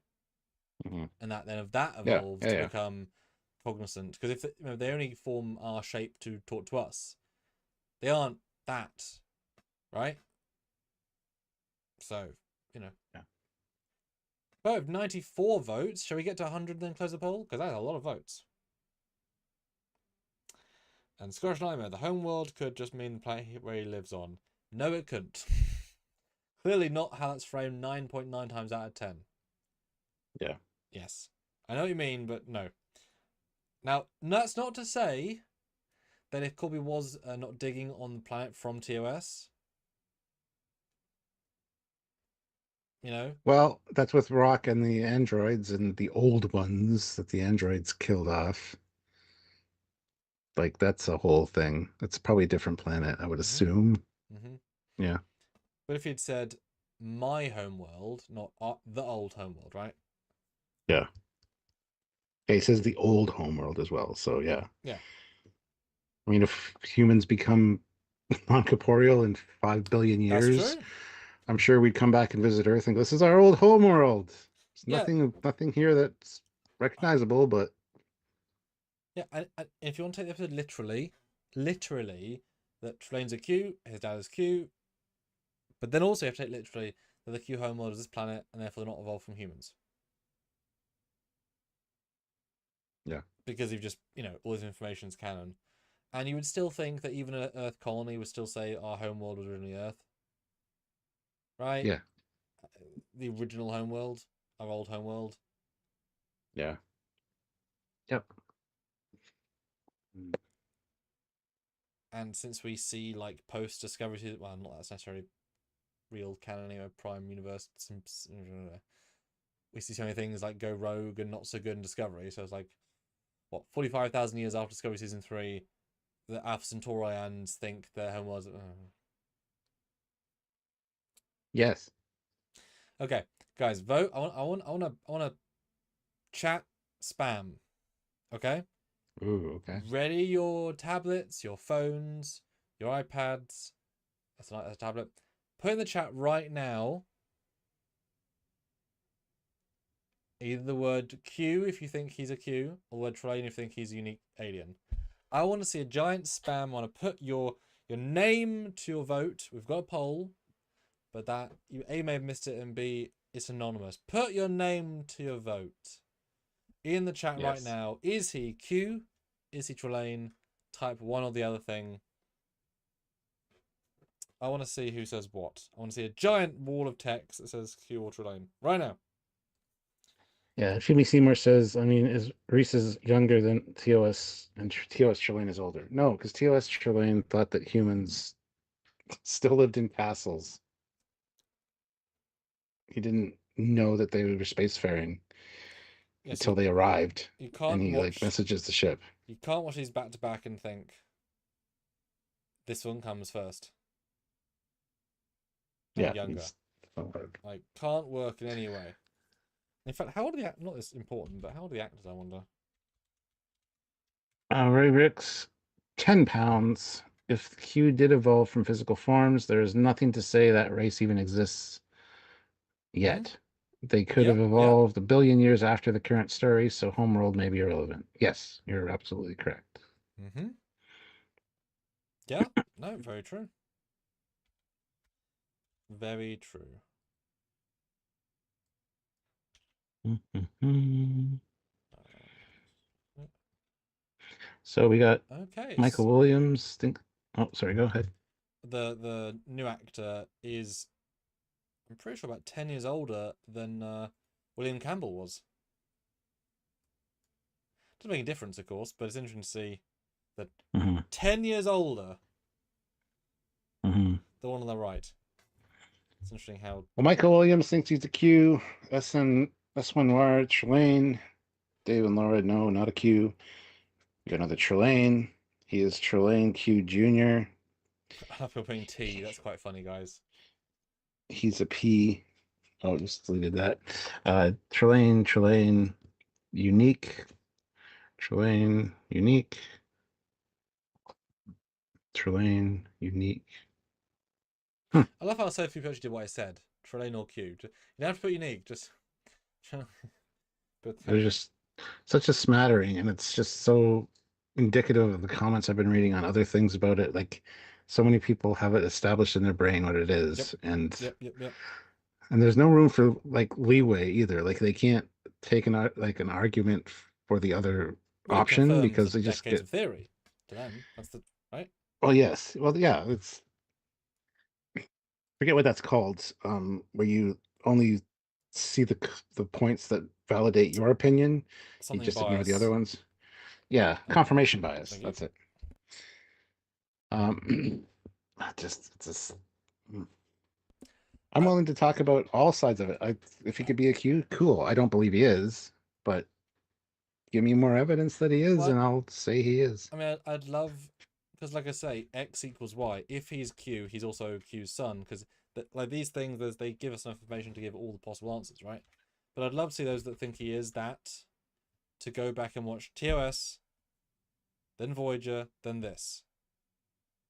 And that evolves to become cognizant. Because if they only form our shape to talk to us, they aren't that, right? So, you know. But with 94 votes, shall we get to 100 and then close the poll? Because that's a lot of votes. And Scottish Nightmare, the homeworld could just mean the planet where he lives on. No, it couldn't. Clearly not how that's framed 9.9 times out of 10. Yeah. Yes. I know what you mean, but no. Now, that's not to say that if Corby was not digging on the planet from TOS, You know? Well, that's with Rock and the androids and the old ones that the androids killed off. Like, that's a whole thing. It's probably a different planet, I would assume. Yeah. But if you'd said my homeworld, not the old homeworld, right? Yeah. Okay, he says the old homeworld as well. So yeah. Yeah. I mean, if humans become non-corporeal in 5 billion That's years, true. I'm sure we'd come back and visit Earth and go, "This is our old homeworld." There's Yeah. nothing here that's recognizable, but Yeah, and if you want to take the episode literally, that Trelane's a Q, his dad is Q, but then also you have to take literally that the Q homeworld is this planet, and therefore they're not evolved from humans. yeah. Because you've just, all this information is canon. And you would still think that even an Earth colony would still say our homeworld was originally Earth. Right? Yeah. The original homeworld, our old homeworld. Yeah. Yep. And since we see like post Discovery, well, not that's necessarily real canon anyway, Prime Universe, we see so many things like go rogue and not so good in Discovery. So it's like, 45,000 years after Discovery Season 3, the Alpha Centaurians think their homeworld. Yes. Okay, guys, vote. I want to chat spam. Okay. Ooh, okay. Ready your tablets, your phones, your iPads. That's a tablet. Put in the chat right now either the word Q if you think he's a Q, or the word Trelane if you think he's a unique alien. I want to see a giant spam. I want to put your name to your vote. We've got a poll, but that you A may have missed it and B it's anonymous. Put your name to your vote in the chat right now. Is he Q? Is he Trelane? Type one or the other thing. I want to see who says what. I want to see a giant wall of text that says Q or Trelane right now. Yeah, Jimmy Seymour says, I mean, Reese is younger than TOS, and TOS Trelane is older. No, because TOS Trelane thought that humans still lived in castles. He didn't know that they were spacefaring until they arrived. You can't and he watch, messages the ship. You can't watch these back to back and think this one comes first. I'm younger. Like, can't work in any way. In fact, how old are the actors? Not this important, but how old are the actors, I wonder? Ray Ricks, 10 pounds. If Q did evolve from physical forms, there is nothing to say that race even exists yet. They could have evolved a billion years after the current story, so homeworld may be irrelevant. Yes, you're absolutely correct. Yeah, no, very true. Very true. So we got Michael Williams. Oh, sorry, go ahead. The new actor is, I'm pretty sure, about 10 years older than William Campbell was. Doesn't make a difference, of course, but it's interesting to see that 10 years older, the one on the right. It's interesting how... Well, Michael Williams thinks he's a Q. S1 Noir, Trelane. Dave and Laura, no, not a Q. We got another Trelane. He is Trelane Q Jr. I love people putting T. That's quite funny, guys. He's a P. Oh, just deleted that. Trelane, unique. Trelane, unique. Trelane, unique. I love how so few people actually did what I said. Trelane or Q. You don't have to put unique, just... But there's just such a smattering, and it's just so indicative of the comments I've been reading on other things about it. Like, so many people have it established in their brain what it is. And there's no room for leeway either. Like, they can't take an argument for the other option because they just get of theory to them. That's the right. Well, yes. Well, yeah. It's forget what that's called. Where you only see the points that validate your opinion. You just ignore the other ones. Yeah, confirmation bias. That's it. I'm willing to talk about all sides of it. If he could be a Q, cool. I don't believe he is, but give me more evidence that he is, Well, and I'll say he is. I mean, I'd love, because like I say, X equals Y. If he's Q, he's also Q's son. Because like these things, they give us enough information to give all the possible answers, right? But I'd love to see those that think he is that to go back and watch TOS, then Voyager, then this,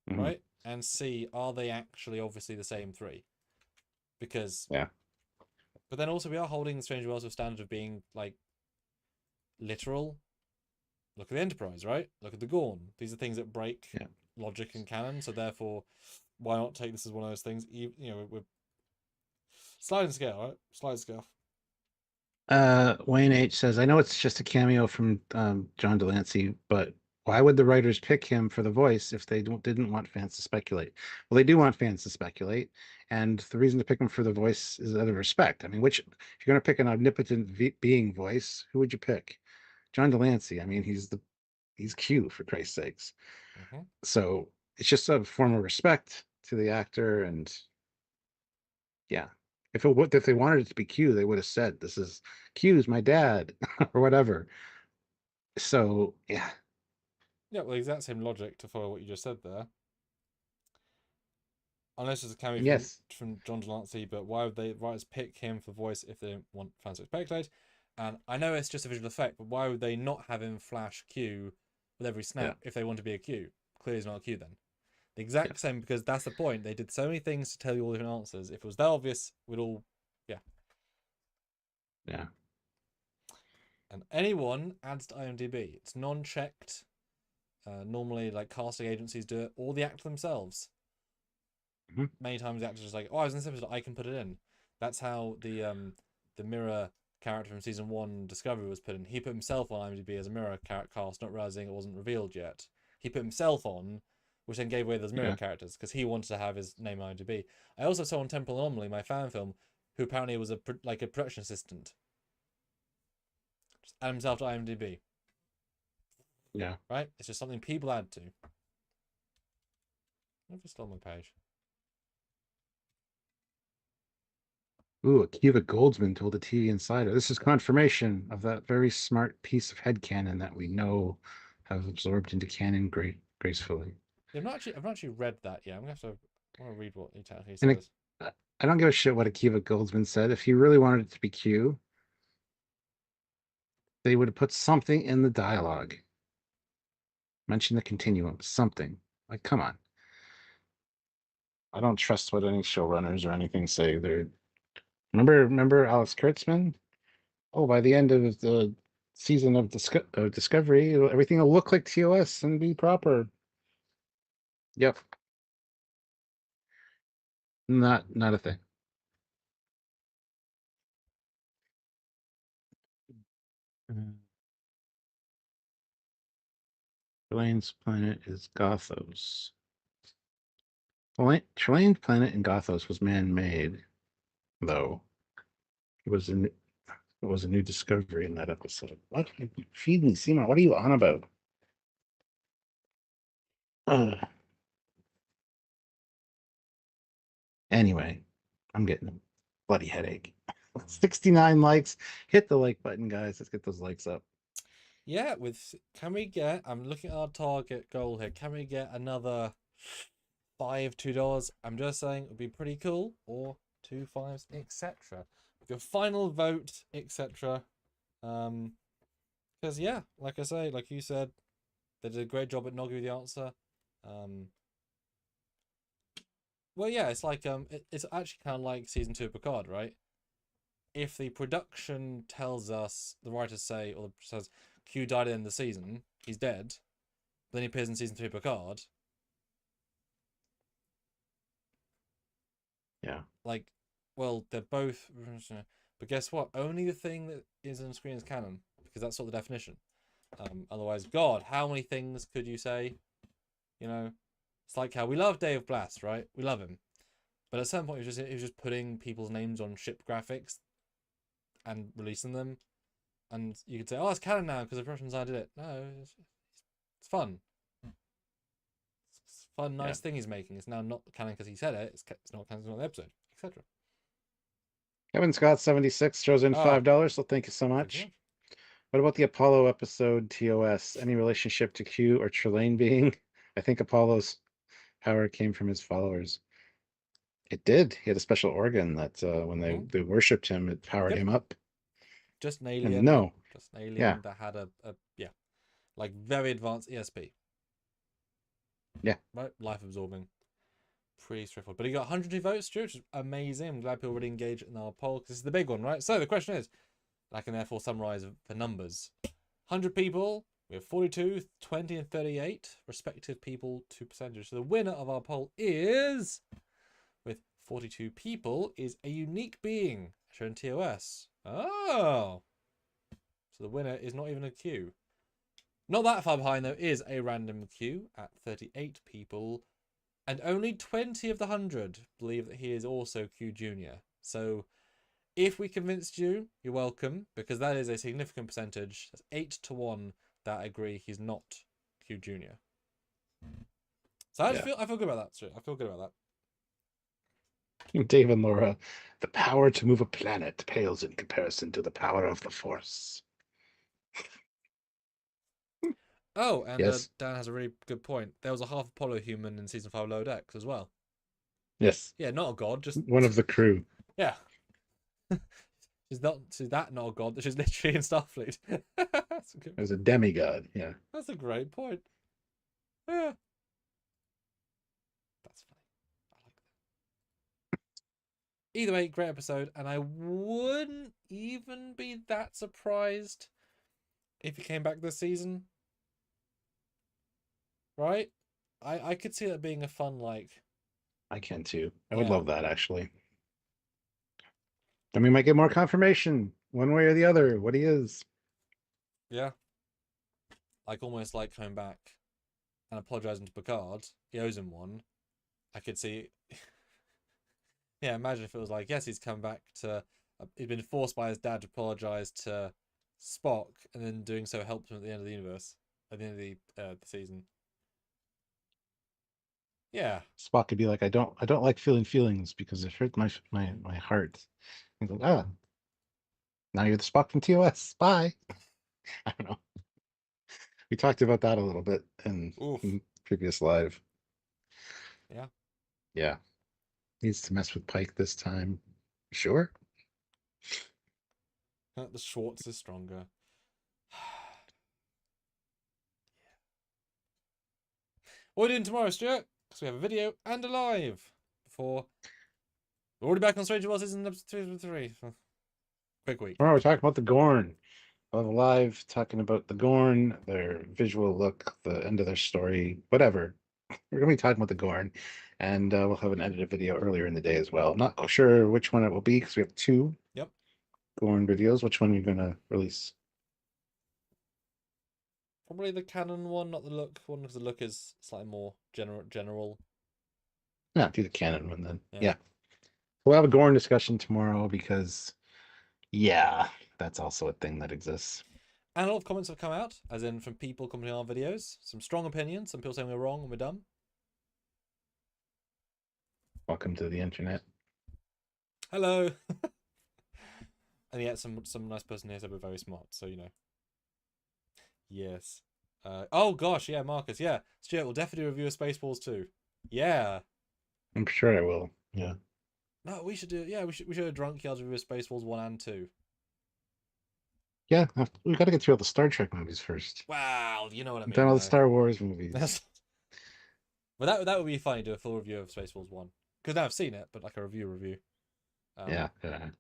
right? And see, are they actually obviously the same three? Because Yeah. But then also we are holding the Strange Worlds to a standard of being like literal. Look at the Enterprise, right? Look at the Gorn. These are things that break logic and canon. So therefore, why not take this as one of those things? You know, we're sliding scale, right? Sliding scale. Wayne H says, I know it's just a cameo from John Delancey, but why would the writers pick him for the voice if they didn't want fans to speculate? Well, they do want fans to speculate, and the reason to pick him for the voice is out of respect. I mean, if you're going to pick an omnipotent being voice, who would you pick? John Delancey. I mean, he's Q, for Christ's sakes. So it's just a form of respect to the actor, and yeah. If they wanted it to be Q, they would have said, "This is Q's my dad," or whatever. So yeah. Yeah, well, the exact same logic to follow what you just said there. Unless it's a cameo from John Delancey, but why would they writers pick him for voice if they don't want fans to speculate? And I know it's just a visual effect, but why would they not have him flash Q with every snap if they want to be a Q? Clearly, he's not a Q then. The exact same, because that's the point. They did so many things to tell you all different answers. If it was that obvious, we'd all, yeah. And anyone adds to IMDb. It's non-checked. Normally, like casting agencies do it, or the actor themselves. Many times the actor's just like, "Oh, I was in this episode. I can put it in." That's how the Mirror character from season 1 Discovery was put in. He put himself on IMDb as a Mirror cast, not realizing it wasn't revealed yet. He put himself on, which then gave away those Mirror characters because he wanted to have his name on IMDb. I also saw on Temple Anomaly, my fan film, who apparently was a production assistant. Just add himself to IMDb. Yeah. Right? It's just something people add to. I've just stole my page. Ooh, Akiva Goldsman told the TV Insider. This is confirmation of that very smart piece of headcanon that we know have absorbed into canon gracefully. Yeah, I've not actually read that yet. I'm gonna have to. I want to read what he technically says. I don't give a shit what Akiva Goldsman said. If he really wanted it to be Q, they would have put something in the dialogue. Mention the continuum, something. Like, come on. I don't trust what any showrunners or anything say. Remember Alex Kurtzman? Oh, by the end of the season of Discovery, everything will look like TOS and be proper. Yep. Not a thing. Trelane's planet is Gothos. Trelane's planet in Gothos was man-made, though. It was a new discovery in that episode. What? Feed me, Seymour. What are you on about? Anyway, I'm getting a bloody headache. 69 likes. Hit the like button, guys. Let's get those likes up. Yeah, can we get? I'm looking at our target goal here. Can we get another $2? I'm just saying it would be pretty cool, or 2 5s, etc. With your final vote, etc. Because yeah, like I say, like you said, they did a great job at not giving you the answer. Well, yeah, it's like it's actually kind of like season 2 of Picard, right? If the production tells us, the writers say, or says Q died in the season, he's dead, then he appears in season 3 of Picard. Yeah. Like, well, they're both, but guess what? Only the thing that is on screen is canon, because that's sort of the definition. Otherwise, God, how many things could you say? You know, it's like how we love Dave Blast, right? We love him, but at some point he was just putting people's names on ship graphics and releasing them, and you could say, "Oh, it's canon now because the production design did it." No, it's fun. It's a fun, nice thing he's making. It's now not canon because he said it. It's not canon, it's not the episode, etc. Kevin Scott 76 throws in Oh. $5, so thank you so Thank much. you. What about the Apollo episode TOS? Any relationship to Q or Trelane being? I think Apollo's power came from his followers. It did. He had a special organ that when they worshipped him, it powered Yep. him up. Just an And alien. no. Just an alien Yeah. that had yeah, like very advanced ESP. Yeah. Right? Life absorbing. Pretty straightforward. But he got 102 votes, Stuart, which is amazing. I'm glad people really engage in our poll because this is the big one, right? So the question is, I can therefore summarize the numbers. 100 people, we have 42, 20, and 38 respective people to percentage. So the winner of our poll is, with 42 people, is a unique being shown TOS. Oh! So the winner is not even a Q. Not that far behind, though, is a random Q at 38 people. And only 20 of the 100 believe that he is also Q Junior. So if we convinced you, you're welcome, because that is a significant percentage. That's 8 to 1 that agree he's not Q Junior. So I feel good about that, Stuart. I feel good about that. Dave and Laura, the power to move a planet pales in comparison to the power of the Force. Oh, and Yes. Dan has a really good point. There was a half Apollo human in season 5 Lower Decks as well. Yes. Yeah, not a god, just one of the crew. Yeah. She's that not a god, she's literally in Starfleet. As a demigod, yeah. That's a great point. Yeah. That's funny. I like that. Either way, great episode, and I wouldn't even be that surprised if he came back this season. Right? I could see that being a fun, like... I can too. I would love that, actually. Then we might get more confirmation, one way or the other, what he is. Yeah. Like, almost like coming back and apologising to Picard. He owes him one. I could see... Yeah, imagine if it was like, yes, he's come back to... he'd been forced by his dad to apologise to Spock, and then doing so helped him at the end of the universe. At the end of the season. Yeah. Spock could be like, I don't like feeling feelings because it hurt my heart. He's like, ah, now you're the Spock from TOS. Bye. I don't know. We talked about that a little bit in previous live. Yeah. Yeah. Needs to mess with Pike this time. Sure. The Schwartz is stronger. What are we doing tomorrow, Stuart? Because we have a video and a live. Before we're already back on Stranger World season 3. Quick week. Tomorrow we're talking about the Gorn. We'll have a live talking about the Gorn, their visual look, the end of their story, whatever. We're going to be talking about the Gorn, and we'll have an edited video earlier in the day as well. Not sure which one it will be because we have 2 Gorn videos. Which one are you going to release? Probably the canon one, not the look one, because the look is slightly more general. Yeah, do the canon one then. Yeah. We'll have a Gorn discussion tomorrow because, yeah, that's also a thing that exists. And a lot of comments have come out, as in from people commenting on our videos. Some strong opinions, some people saying we're wrong and we're dumb. Welcome to the internet. Hello. And yet some nice person here said we're very smart, so you know. Yes. Oh gosh, yeah, Marcus, yeah. Stuart will definitely review Spaceballs too. Yeah. I'm sure I will. Yeah. No, we should do. Yeah, we should have Drunkyards review Spaceballs 1 and 2. Yeah, we got to get through all the Star Trek movies first. Wow, you know what I mean. Then all the Star Wars movies. But that would be funny to do a full review of Spaceballs 1, because now I've seen it, but like a review. Yeah. That's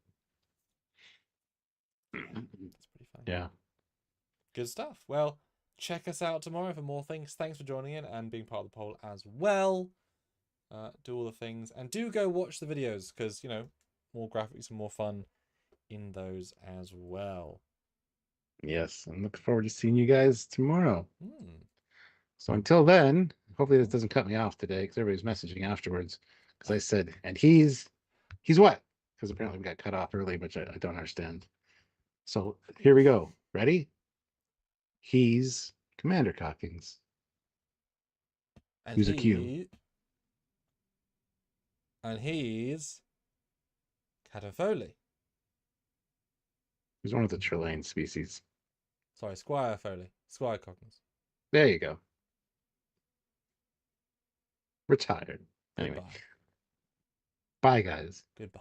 pretty funny. Yeah. Good stuff. Well, check us out tomorrow for more things. Thanks for joining in and being part of the poll as well. Do all the things and do go watch the videos because, you know, more graphics and more fun in those as well. Yes, I'm looking forward to seeing you guys tomorrow. So until then, hopefully this doesn't cut me off today because everybody's messaging afterwards because I said, and he's what? Because apparently we got cut off early, which I don't understand. So here we go. Ready? He's Commander Cockings. And Who's a Q? And he's Cato Foley. He's one of the Trelane species. Sorry, Squire Foley. Squire Cognus. There you go. Retired. Anyway. Goodbye. Bye, guys. Goodbye.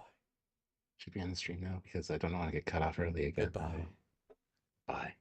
Should be on the stream now because I don't want to get cut off early again. Goodbye. Bye.